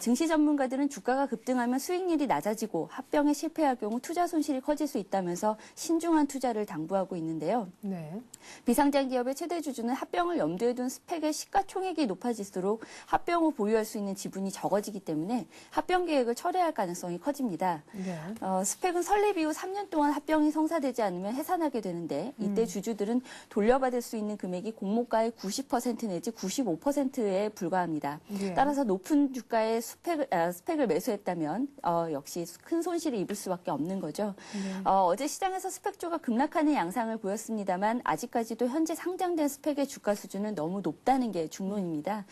증시 전문가들은 주가가 급등하면 수익률이 낮아지고 합병에 실패할 경우 투자 손실이 커질 수 있다면서 신중한 투자를 당부하고 있는데요. 네. 비상장 기업의 최대 주주는 합병을 염두에 둔 스펙의 시가총액이 높아질수록 합병 후 보유할 수 있는 지분이 적어지기 때문에 합병 계획을 철회할 가능성이 커집니다. 네. 스펙은 설립 이후 3년 동안 합병이 성사되지 않으면 해산하게 되는데 이때 주주들은 돌려받을 수 있는 금액이 공모가의 90% 내지 95%에 불과합니다. 네. 따라서 높은 주가의 스펙을 매수했다면 역시 큰 손실을 입을 수밖에 없는 거죠. 어제 시장에서 스펙주가 급락하는 양상을 보였습니다만 아직까지도 현재 상장된 스펙의 주가 수준은 너무 높다는 게 중론입니다.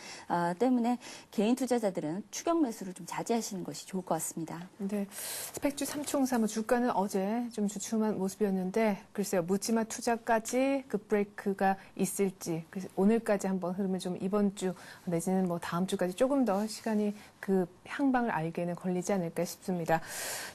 때문에 개인 투자자들은 추격 매수를 좀 자제하시는 것이 좋을 것 같습니다. 네, 스펙주 삼총사무 주가는 어제 좀 주춤한 모습이었는데 글쎄요, 묻지마 투자까지 그 브레이크가 있을지 그래서 오늘까지 한번 흐름을 좀 이번 주 내지는 뭐 다음 주까지 조금 더 시간이 그 향방을 알게는 걸리지 않을까 싶습니다.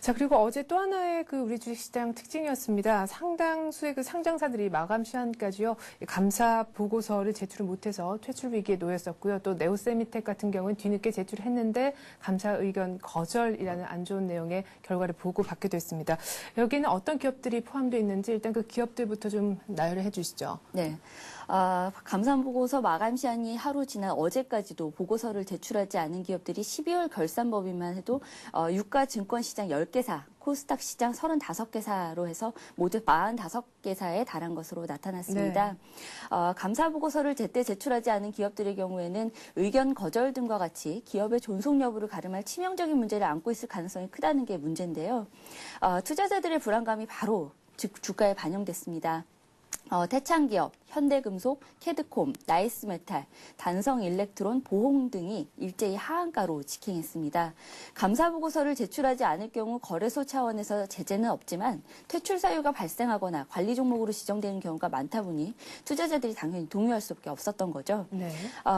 자, 그리고 어제 또 하나의 그 우리 주식시장 특징이었습니다. 상당수의 다수의 그 상장사들이 마감 시한까지요 감사 보고서를 제출을 못해서 퇴출 위기에 놓였었고요. 또 네오세미텍 같은 경우는 뒤늦게 제출했는데 감사 의견 거절이라는 안 좋은 내용의 결과를 보고받게 됐습니다. 여기는 어떤 기업들이 포함되어 있는지 일단 그 기업들부터 좀 나열을 해주시죠. 네. 감사보고서 마감 시한이 하루 지난 어제까지도 보고서를 제출하지 않은 기업들이 12월 결산법인만 해도 유가 증권시장 10개사, 코스닥 시장 35개사로 해서 모두 45개사에 달한 것으로 나타났습니다. 네. 감사보고서를 제때 제출하지 않은 기업들의 경우에는 의견 거절 등과 같이 기업의 존속 여부를 가름할 치명적인 문제를 안고 있을 가능성이 크다는 게 문제인데요. 투자자들의 불안감이 바로 주가에 반영됐습니다. 태창기업, 현대금속, 캐드콤, 나이스메탈, 단성일렉트론, 보홍 등이 일제히 하한가로 직행했습니다. 감사보고서를 제출하지 않을 경우 거래소 차원에서 제재는 없지만 퇴출 사유가 발생하거나 관리 종목으로 지정되는 경우가 많다 보니 투자자들이 당연히 동요할 수밖에 없었던 거죠. 네.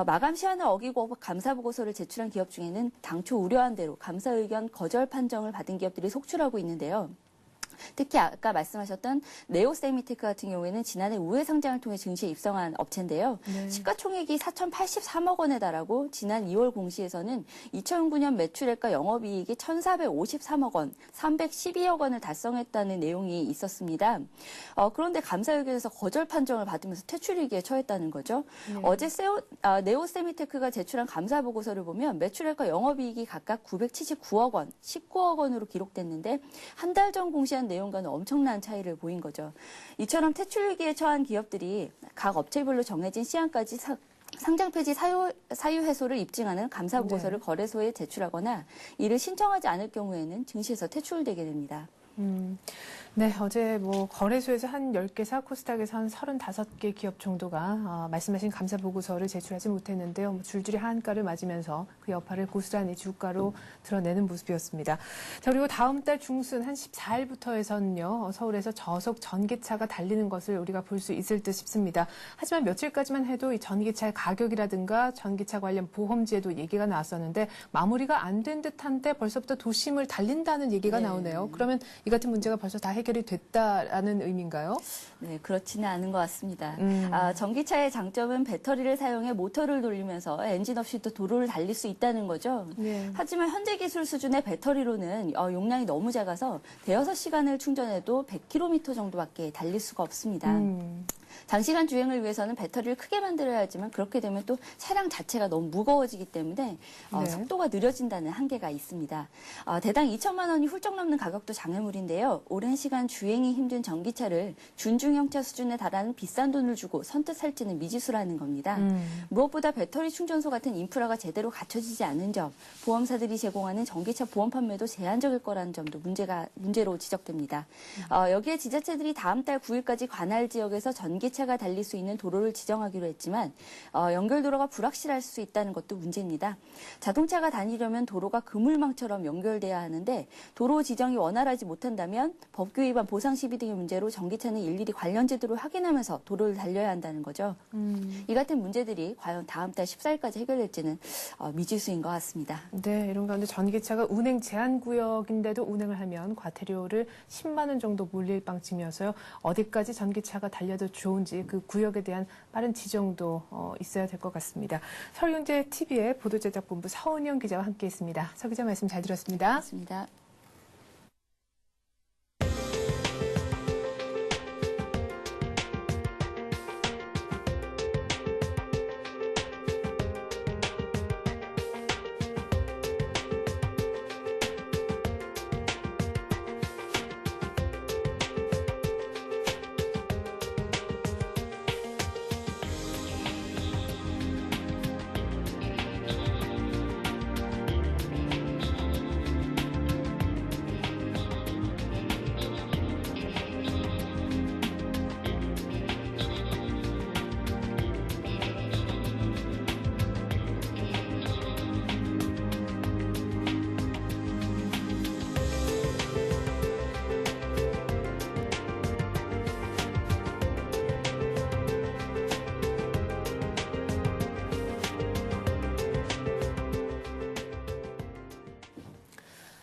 마감 시한을 어기고 감사보고서를 제출한 기업 중에는 당초 우려한 대로 감사 의견 거절 판정을 받은 기업들이 속출하고 있는데요. 특히 아까 말씀하셨던 네오세미테크 같은 경우에는 지난해 우회 상장을 통해 증시에 입성한 업체인데요. 네. 시가총액이 4,083억 원에 달하고 지난 2월 공시에서는 2009년 매출액과 영업이익이 1,453억 원, 312억 원을 달성했다는 내용이 있었습니다. 그런데 감사 의견에서 거절 판정을 받으면서 퇴출 위기에 처했다는 거죠. 네. 어제 네오세미테크가 제출한 감사 보고서를 보면 매출액과 영업이익이 각각 979억 원, 19억 원으로 기록됐는데 한 달 전 공시한 내용과는 엄청난 차이를 보인 거죠. 이처럼 퇴출 위기에 처한 기업들이 각 업체별로 정해진 시한까지 상장 폐지 사유 해소를 입증하는 감사 보고서를 거래소에 제출하거나 이를 신청하지 않을 경우에는 증시에서 퇴출되게 됩니다. 네, 어제 거래소에서 한 10개사, 코스닥에서 한 35개 기업 정도가 말씀하신 감사 보고서를 제출하지 못했는데요. 줄줄이 하한가를 맞으면서 그 여파를 고스란히 주가로 드러내는 모습이었습니다. 자, 그리고 다음 달 중순 한 14일부터 해서는요. 서울에서 저속 전기차가 달리는 것을 우리가 볼 수 있을 듯 싶습니다. 하지만 며칠까지만 해도 이 전기차의 가격이라든가 전기차 관련 보험제도 얘기가 나왔었는데 마무리가 안 된 듯한데 벌써부터 도심을 달린다는 얘기가 나오네요. 그러면 이 같은 문제가 벌써 다 해결이 됐다라는 의미인가요? 네, 그렇지는 않은 것 같습니다. 전기차의 장점은 배터리를 사용해 모터를 돌리면서 엔진 없이도 도로를 달릴 수 있다는 거죠. 네. 하지만 현재 기술 수준의 배터리로는 용량이 너무 작아서 대여섯 시간을 충전해도 100km 정도밖에 달릴 수가 없습니다. 장시간 주행을 위해서는 배터리를 크게 만들어야 하지만 그렇게 되면 또 차량 자체가 너무 무거워지기 때문에 네. 속도가 느려진다는 한계가 있습니다. 대당 2천만 원이 훌쩍 넘는 가격도 장애물인데요. 오랜 시간 주행이 힘든 전기차를 준중형차 수준에 달하는 비싼 돈을 주고 선뜻 살지는 미지수라는 겁니다. 무엇보다 배터리 충전소 같은 인프라가 제대로 갖춰지지 않은 점, 보험사들이 제공하는 전기차 보험 판매도 제한적일 거라는 점도 문제로 지적됩니다. 여기에 지자체들이 다음 달 9일까지 관할 지역에서 전기차가 달릴 수 있는 도로를 지정하기로 했지만 연결도로가 불확실할 수 있다는 것도 문제입니다. 자동차가 다니려면 도로가 그물망처럼 연결돼야 하는데 도로 지정이 원활하지 못한다면 법규 위반 보상 시비 등의 문제로 전기차는 일일이 관련 제도를 확인하면서 도로를 달려야 한다는 거죠. 이 같은 문제들이 과연 다음 달 14일까지 해결될지는 미지수인 것 같습니다. 네, 이런 가운데 전기차가 운행 제한 구역인데도 운행을 하면 과태료를 10만 원 정도 물릴 방침이어서요. 어디까지 전기차가 달려도 좋은지 그 구역에 대한 빠른 지정도 있어야 될 것 같습니다. 서울경제TV의 보도제작본부 서은영 기자와 함께했습니다. 서 기자 말씀 잘 들었습니다. 맞습니다.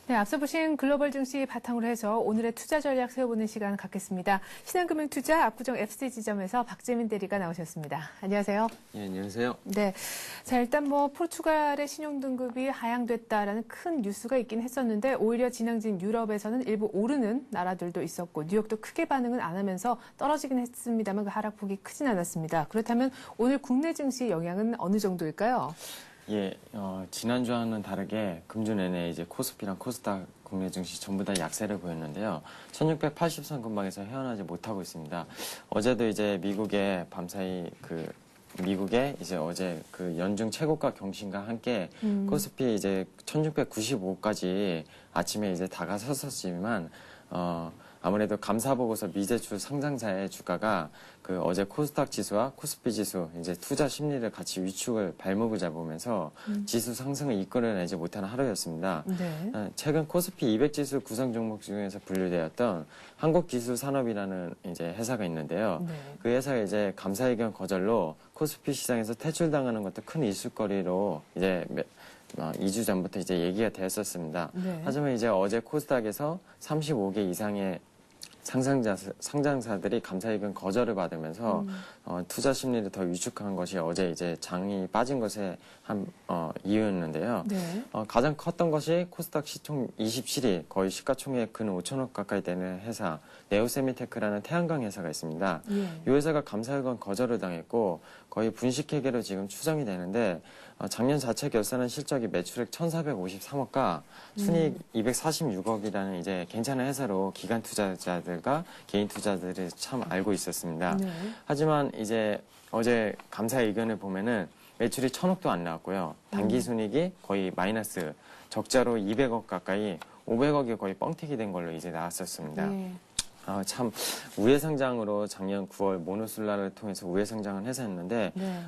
네, 앞서 보신 글로벌 증시 바탕으로 해서 오늘의 투자 전략 세워보는 시간 갖겠습니다. 신한금융투자 압구정 FC지점에서 박재민 대리가 나오셨습니다. 안녕하세요. 예, 안녕하세요. 네. 자, 일단 뭐 포르투갈의 신용등급이 하향됐다라는 큰 뉴스가 있긴 했었는데 오히려 진앙진 유럽에서는 일부 오르는 나라들도 있었고 뉴욕도 크게 반응은 안 하면서 떨어지긴 했습니다만 그 하락폭이 크진 않았습니다. 그렇다면 오늘 국내 증시 영향은 어느 정도일까요? 예, 지난주와는 다르게 금주 내내 이제 코스피랑 코스닥 국내 증시 전부 다 약세를 보였는데요. 1680선 근방에서 헤어나지 못하고 있습니다. 어제도 이제 미국의 밤사이 미국의 이제 어제 그 연중 최고가 경신과 함께 코스피 이제 1695까지 아침에 이제 다가섰었지만, 아무래도 감사보고서 미제출 상장사의 주가가 그 어제 코스닥 지수와 코스피 지수 이제 투자 심리를 같이 위축을 발목을 잡으면서 지수 상승을 이끌어내지 못하는 하루였습니다. 네. 최근 코스피 200 지수 구성 종목 중에서 분류되었던 한국기술산업이라는 이제 회사가 있는데요. 네. 그 회사가 이제 감사 의견 거절로 코스피 시장에서 퇴출당하는 것도 큰 이슈거리로 이제 2주 전부터 이제 얘기가 되었었습니다. 네. 하지만 이제 어제 코스닥에서 35개 이상의 상장사들이 감사 의견 거절을 받으면서 투자 심리를 더 위축한 것이 어제 이제 장이 빠진 것의 이유였는데요. 네. 가장 컸던 것이 코스닥 시총 27위, 거의 시가총액 근 5천억 가까이 되는 회사 네오세미테크라는 태양광 회사가 있습니다. 예. 이 회사가 감사 의견 거절을 당했고 거의 분식회계로 지금 추정이 되는데 작년 자체 결산한 실적이 매출액 1,453억과 순이익 246억이라는 이제 괜찮은 회사로 기관 투자자들과 개인 투자자들이 참 알고 있었습니다. 네. 하지만 이제 어제 감사 의견을 보면은 매출이 1,000억도 안 나왔고요. 단기 순이익이 거의 마이너스 적자로 200억 가까이 500억이 거의 뻥튀기 된 걸로 이제 나왔었습니다. 예. 참 우회상장으로 작년 9월 모노술라를 통해서 우회상장을 회사였는데 네.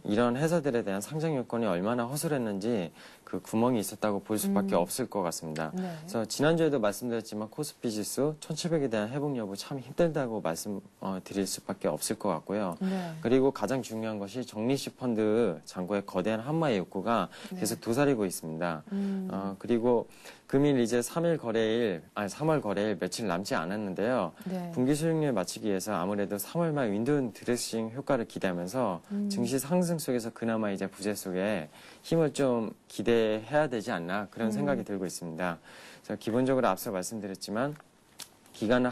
이런 회사들에 대한 상장 요건이 얼마나 허술했는지 그 구멍이 있었다고 볼 수밖에 없을 것 같습니다. 네. 그래서 지난주에도 말씀드렸지만 코스피 지수 1700에 대한 회복 여부 참 힘들다고 말씀드릴 수밖에 없을 것 같고요. 네. 그리고 가장 중요한 것이 적리식 펀드 잔고의 거대한 한마의 욕구가 계속 도사리고 있습니다. 그리고 금일 이제 3월 거래일 며칠 남지 않았는데요. 네. 분기 수익률 맞추기 위해서 아무래도 3월 말 윈도우 드레싱 효과를 기대하면서 증시 상승 속에서 그나마 이제 부재 속에 힘을 좀 기대해야 되지 않나 그런 생각이 들고 있습니다. 그래서 기본적으로 앞서 말씀드렸지만 기간은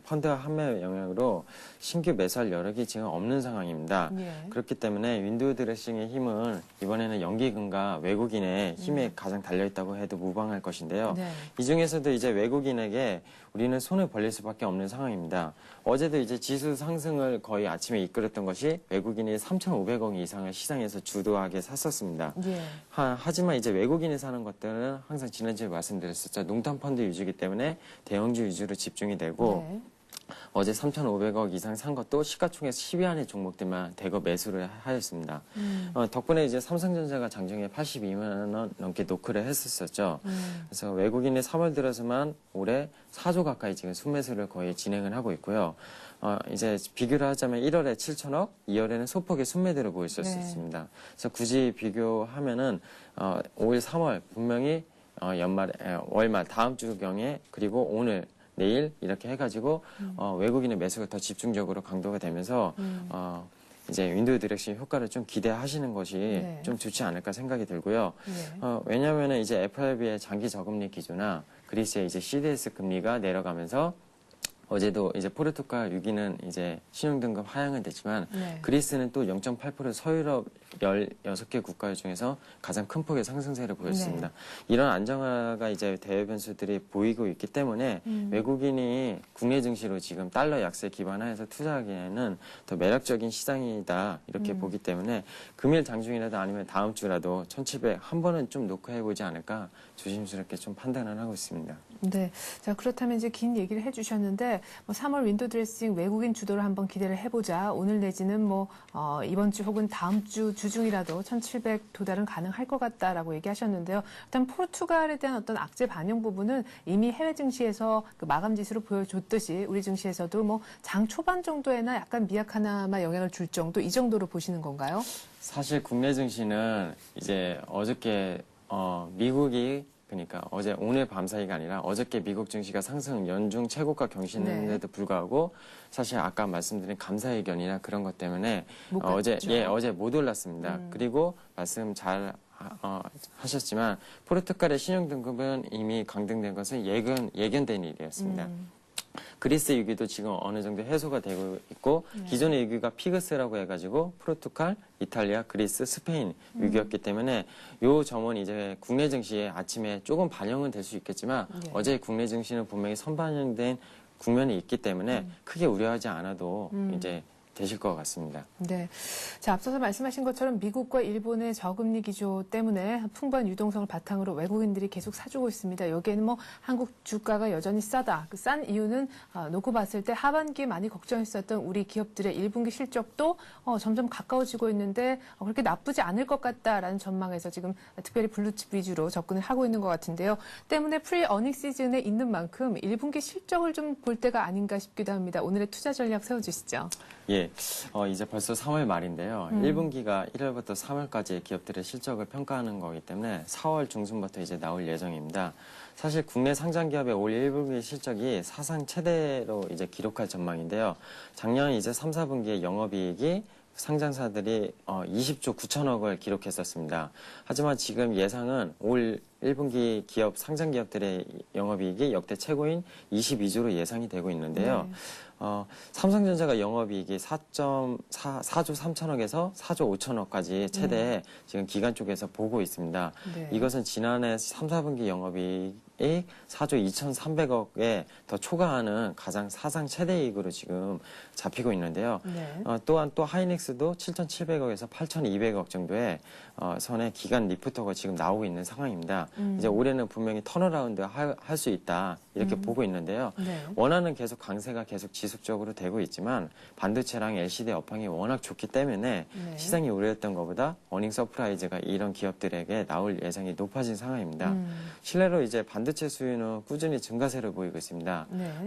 펀드와 한매의 영향으로 신규 매수할 여력이 지금 없는 상황입니다. 예. 그렇기 때문에 윈도우 드레싱의 힘은 이번에는 연기금과 외국인의 힘에 가장 달려있다고 해도 무방할 것인데요. 네. 이 중에서도 이제 외국인에게 우리는 손을 벌릴 수밖에 없는 상황입니다. 어제도 이제 지수 상승을 거의 아침에 이끌었던 것이 외국인이 3,500억 이상을 시장에서 주도하게 샀었습니다. 예. 하지만 이제 외국인이 사는 것들은 항상 지난주에 말씀드렸었죠. 농탄펀드 위주이기 때문에 대형주 위주로 집중이 되고 네. 어제 3,500억 이상 산 것도 시가총액 10위 안의 종목들만 대거 매수를 하였습니다. 덕분에 이제 삼성전자가 장중에 82만 원 넘게 노크를 했었었죠. 그래서 외국인이 3월 들어서만 올해 4조 가까이 지금 순매수를 거의 진행을 하고 있고요. 이제 비교를 하자면 1월에 7천억, 2월에는 소폭의 순매도를 보였었습니다. 그래서 굳이 비교하면은 5일, 3월 분명히 월말 다음 주경에 그리고 오늘 내일 이렇게 해가지고 외국인의 매수가 더 집중적으로 강도가 되면서 이제 윈도우 디렉션 효과를 좀 기대하시는 것이 네. 좀 좋지 않을까 생각이 들고요. 네. 왜냐하면 이제 FRB의 장기 저금리 기조나 그리스의 이제 CDS 금리가 내려가면서 어제도 이제 포르투갈 6위는 이제 신용등급 하향은 됐지만 네. 그리스는 또 0.8% 서유럽 16개 국가 중에서 가장 큰 폭의 상승세를 보였습니다. 이런 안정화가 이제 대외 변수들이 보이고 있기 때문에 외국인이 국내 증시로 지금 달러 약세 기반화해서 투자하기에는 더 매력적인 시장이다 이렇게 보기 때문에 금일 장중이라도 아니면 다음 주라도 1700 한 번은 좀 노크해보지 않을까 조심스럽게 좀 판단을 하고 있습니다. 네. 자, 그렇다면 이제 긴 얘기를 해주셨는데, 3월 윈도우 드레싱 외국인 주도를 한번 기대를 해보자. 오늘 내지는 이번 주 혹은 다음 주 주중이라도 1700 도달은 가능할 것 같다라고 얘기하셨는데요. 일단 포르투갈에 대한 어떤 악재 반영 부분은 이미 해외 증시에서 그 마감 지수로 보여줬듯이 우리 증시에서도 장 초반 정도에나 약간 미약하나마 영향을 줄 정도, 이 정도로 보시는 건가요? 사실 국내 증시는 이제 어저께 미국이 그러니까 오늘 밤 사이가 아니라 어저께 미국 증시가 상승 연중 최고가 경신했는데도 불구하고 사실 아까 말씀드린 감사의견이나 그런 것 때문에 어제 못 올랐습니다. 그리고 말씀 잘 하셨지만 포르투갈의 신용등급은 이미 강등된 것은 예견된 일이었습니다. 그리스 위기도 지금 어느 정도 해소가 되고 있고 기존의 위기가 피그스라고 해가지고 포르투갈, 이탈리아, 그리스, 스페인 위기였기 때문에 요 점은 이제 국내 증시에 아침에 조금 반영은 될 수 있겠지만 어제 국내 증시는 분명히 선반영된 국면이 있기 때문에 크게 우려하지 않아도 이제 되실 것 같습니다. 네. 자, 앞서서 말씀하신 것처럼 미국과 일본의 저금리 기조 때문에 풍부한 유동성을 바탕으로 외국인들이 계속 사주고 있습니다. 여기에는 뭐 한국 주가가 여전히 싸다. 그 싼 이유는 놓고 봤을 때 하반기에 많이 걱정했었던 우리 기업들의 1분기 실적도 점점 가까워지고 있는데 그렇게 나쁘지 않을 것 같다라는 전망에서 지금 특별히 블루칩 위주로 접근을 하고 있는 것 같은데요. 때문에 프리 어닝 시즌에 있는 만큼 1분기 실적을 좀 볼 때가 아닌가 싶기도 합니다. 오늘의 투자 전략 세워주시죠. 예, 이제 벌써 3월 말인데요. 1분기가 1월부터 3월까지 기업들의 실적을 평가하는 거기 때문에 4월 중순부터 이제 나올 예정입니다. 사실 국내 상장 기업의 올 1분기 실적이 사상 최대로 이제 기록할 전망인데요. 작년 이제 3, 4분기에 영업이익이 상장사들이 20조 9천억을 기록했었습니다. 하지만 지금 예상은 올 1분기 기업 상장 기업들의 영업이익이 역대 최고인 22조로 예상이 되고 있는데요. 삼성전자가 영업이익이 4조 3천억에서 4조 5천억까지 최대 지금 기관 쪽에서 보고 있습니다. 네. 이것은 지난해 3, 4분기 영업이익이 4조 2,300억에 더 초과하는 가장 사상 최대이익으로 지금 잡히고 있는데요. 네. 또한 또 하이닉스도 7,700억에서 8,200억 정도의 선의 기간 리프터가 지금 나오고 있는 상황입니다. 이제 올해는 분명히 턴어라운드 할 수 있다 이렇게 보고 있는데요. 네. 원화는 계속 강세가 계속 지속적으로 되고 있지만 반도체랑 LCD 업황이 워낙 좋기 때문에 네. 시장이 우려했던 것보다 어닝 서프라이즈가 이런 기업들에게 나올 예상이 높아진 상황입니다. 실내로 이제 반도체 수요는 꾸준히 증가세를 보이고 있습니다. 네.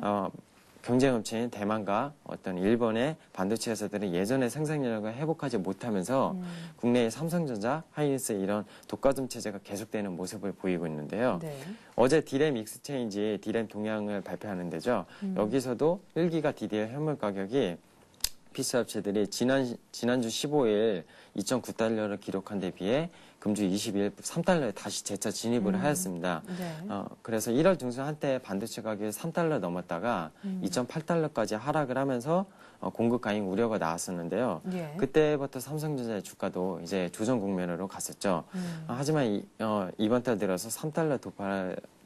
경쟁 업체인 대만과 어떤 일본의 반도체 회사들은 예전의 생산력을 회복하지 못하면서 국내의 삼성전자, 하이닉스 이런 독과점 체제가 계속되는 모습을 보이고 있는데요. 네. 어제 디램 익스체인지 디램 동향을 발표하는 데죠. 여기서도 1기가 DDR 현물 가격이 PC 업체들이 지난주 15일 2.9달러를 기록한 데 비해 금주 20일 3달러에 다시 재차 진입을 하였습니다. 네. 그래서 1월 중순 한때 반도체 가격이 3달러 넘었다가 2.8달러까지 하락을 하면서 공급 가행 우려가 나왔었는데요. 예. 그때부터 삼성전자의 주가도 이제 조정 국면으로 갔었죠. 하지만 이번 달 들어서 3달러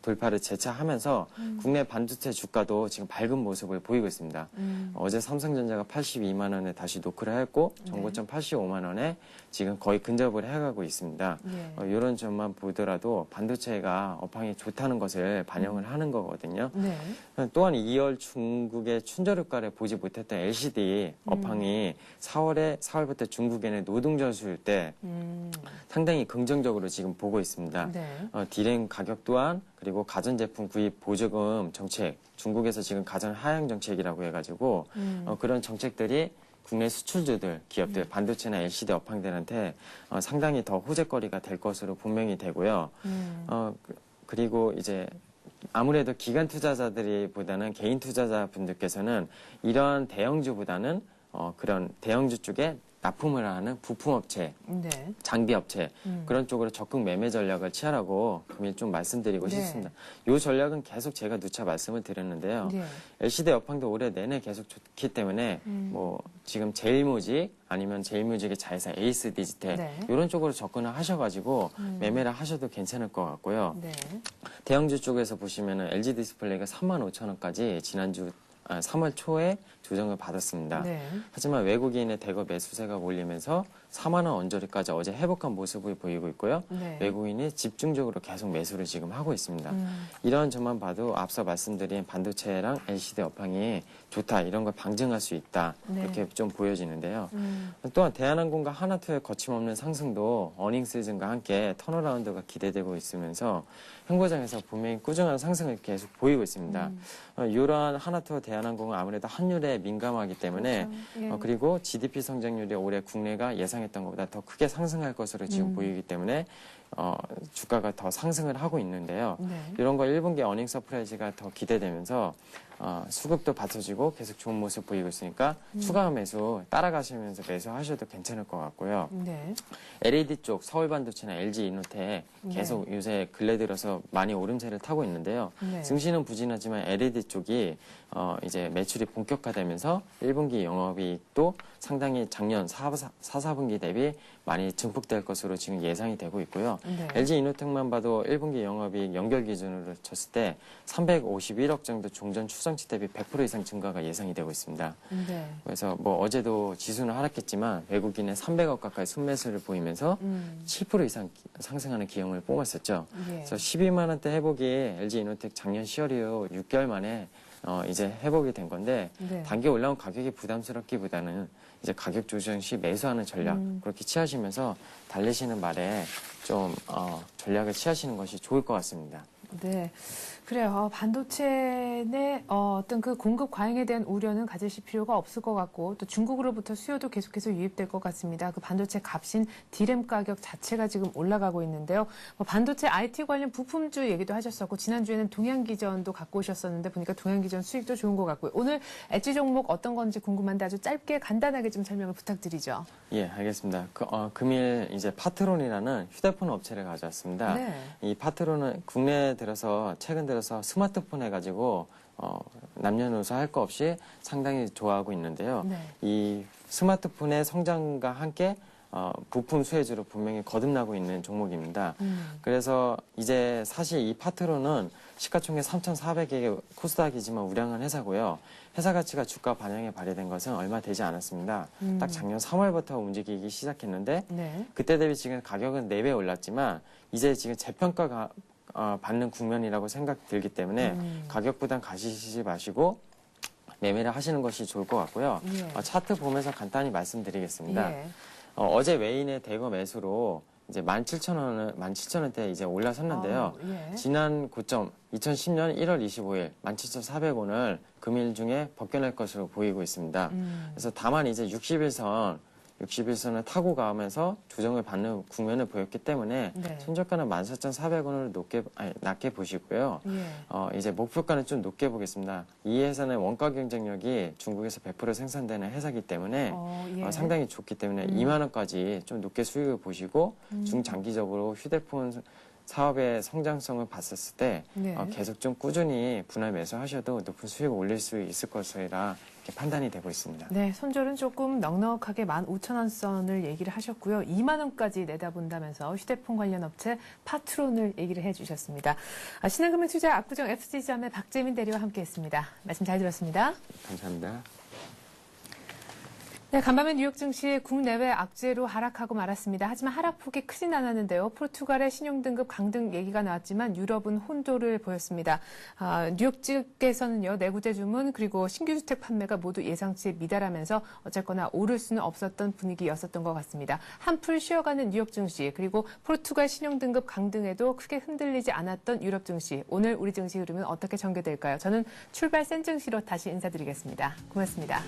돌파를 재차하면서 국내 반도체 주가도 지금 밝은 모습을 보이고 있습니다. 어제 삼성전자가 82만 원에 다시 노크를 했고 정고점 85만 원에 지금 거의 근접을 해가고 있습니다. 예. 이런 점만 보더라도 반도체가 업황이 좋다는 것을 반영을 하는 거거든요. 네. 또한 2월 중국의 춘저효과를 보지 못했던 LCD 업황이 4월부터 중국에는 노동전수일 때 상당히 긍정적으로 지금 보고 있습니다. 네. 디램 가격 또한 그리고 가전제품 구입 보조금 정책, 중국에서 지금 가전 하향 정책이라고 해가지고 그런 정책들이 국내 수출주들, 기업들, 반도체나 LCD 업황들한테 상당히 더 호재거리가 될 것으로 분명히 되고요. 그리고 이제 아무래도 기관 투자자들보다는 개인 투자자분들께서는 이러한 대형주보다는 그런 대형주 쪽에 납품을 하는 부품업체, 네. 장비업체 그런 쪽으로 적극 매매 전략을 취하라고 금일 좀 말씀드리고 네. 싶습니다. 이 전략은 계속 제가 누차 말씀을 드렸는데요. 네. LCD 업황도 올해 내내 계속 좋기 때문에 뭐 지금 제일모직 아니면 제일모직의 자회사 에이스 디지텍 네. 이런 쪽으로 접근을 하셔가지고 매매를 하셔도 괜찮을 것 같고요. 네. 대형주 쪽에서 보시면은 LG 디스플레이가 35,000원까지 지난주 3월 초에 조정을 받았습니다. 네. 하지만 외국인의 대거 매수세가 몰리면서 4만 원 언저리까지 어제 회복한 모습을 보이고 있고요. 네. 외국인이 집중적으로 계속 매수를 지금 하고 있습니다. 이런 점만 봐도 앞서 말씀드린 반도체랑 LCD 업황이 좋다 이런 걸 방증할 수 있다 네. 이렇게 좀 보여지는데요. 또한 대한항공과 하나투의 거침없는 상승도 어닝 시즌과 함께 턴어라운드가 기대되고 있으면서 현고장에서 분명히 꾸준한 상승을 계속 보이고 있습니다. 이러한 하나투와 대한항공은 아무래도 환율에 민감하기 때문에 그렇죠. 예. 그리고 GDP 성장률이 올해 국내가 예상이 예상했던 것보다 더 크게 상승할 것으로 지금 보이기 때문에 주가가 더 상승을 하고 있는데요. 네. 이런 거 1분기 어닝 서프라이즈가 더 기대되면서 수급도 받쳐지고 계속 좋은 모습 보이고 있으니까 추가 매수 따라가시면서 매수하셔도 괜찮을 것 같고요. 네. LED 쪽 서울반도체나 LG 이노텍 네. 계속 요새 근래 들어서 많이 오름세를 타고 있는데요. 네. 증시는 부진하지만 LED 쪽이 이제 매출이 본격화되면서 1분기 영업이익도 상당히 작년 4분기 대비 많이 증폭될 것으로 지금 예상이 되고 있고요. 네. LG 이노텍만 봐도 1분기 영업이익 연결 기준으로 쳤을 때 351억 정도 종전 추정치 대비 100% 이상 증가가 예상이 되고 있습니다. 네. 그래서 뭐 어제도 지수는 하락했지만 외국인의 300억 가까이 순매수를 보이면서 7% 이상 상승하는 기형을 뽑았었죠. 예. 그래서 12만 원대 회복이 LG 이노텍 작년 10월 이후 6개월 만에 이제 회복이 된 건데 네. 단기 올라온 가격이 부담스럽기보다는 이제 가격 조정 시 매수하는 전략 그렇게 취하시면서 달리시는 말에 좀 전략을 취하시는 것이 좋을 것 같습니다. 네. 그래요. 반도체 내 어떤 그 공급 과잉에 대한 우려는 가지실 필요가 없을 것 같고 또 중국으로부터 수요도 계속해서 유입될 것 같습니다. 그 반도체 값인 디램 가격 자체가 지금 올라가고 있는데요. 반도체 IT 관련 부품주 얘기도 하셨었고 지난주에는 동양기전도 갖고 오셨었는데 보니까 동양기전 수익도 좋은 것 같고요. 오늘 엣지 종목 어떤 건지 궁금한데 아주 짧게 간단하게 좀 설명을 부탁드리죠. 예, 알겠습니다. 금일 이제 파트론이라는 휴대폰 업체를 가져왔습니다. 네. 이 파트론은 국내에 들어서 최근 들어서 스마트폰 해가지고 남녀노소 할 거 없이 상당히 좋아하고 있는데요. 네. 이 스마트폰의 성장과 함께 부품 수혜주로 분명히 거듭나고 있는 종목입니다. 그래서 이제 사실 이 파트론은 시가총액 3,400억의 코스닥이지만 우량한 회사고요. 회사 가치가 주가 반영에 발휘된 것은 얼마 되지 않았습니다. 딱 작년 3월부터 움직이기 시작했는데 네. 그때 대비 지금 가격은 4배 올랐지만 이제 지금 재평가 받는 국면이라고 생각 들기 때문에 가격 부담 가지시지 마시고 매매를 하시는 것이 좋을 것 같고요. 예. 차트 보면서 간단히 말씀드리겠습니다. 예. 어제 외인의 대거 매수로 이제 17,000원대 이제 올라섰는데요. 예. 지난 고점 2010년 1월 25일 17,400원을 금일 중에 벗겨낼 것으로 보이고 있습니다. 그래서 다만 이제 60일선을 타고 가면서 조정을 받는 국면을 보였기 때문에 네. 손절가는 14,400원을 낮게 보시고요. 예. 이제 목표가는 좀 높게 보겠습니다. 이 회사는 원가 경쟁력이 중국에서 100% 생산되는 회사이기 때문에 예. 상당히 좋기 때문에 2만 원까지 좀 높게 수익을 보시고 중장기적으로 휴대폰 사업의 성장성을 봤었을 때 네. 계속 좀 꾸준히 분할 매수하셔도 높은 수익을 올릴 수 있을 것이라 이렇게 판단이 되고 있습니다. 네, 손절은 조금 넉넉하게 15,000원 선을 얘기를 하셨고요. 2만 원까지 내다본다면서 휴대폰 관련 업체 파트론을 얘기를 해주셨습니다. 신한금융투자 압구정 FC점의 박재민 대리와 함께했습니다. 말씀 잘 들었습니다. 감사합니다. 네, 간밤에 뉴욕 증시 국내외 악재로 하락하고 말았습니다. 하지만 하락폭이 크진 않았는데요. 포르투갈의 신용등급 강등 얘기가 나왔지만 유럽은 혼조를 보였습니다. 뉴욕 측에서는요, 내구재 주문 그리고 신규 주택 판매가 모두 예상치에 미달하면서 어쨌거나 오를 수는 없었던 분위기였었던 것 같습니다. 한풀 쉬어가는 뉴욕 증시 그리고 포르투갈 신용등급 강등에도 크게 흔들리지 않았던 유럽 증시. 오늘 우리 증시 흐름은 어떻게 전개될까요? 저는 출발 센 증시로 다시 인사드리겠습니다. 고맙습니다.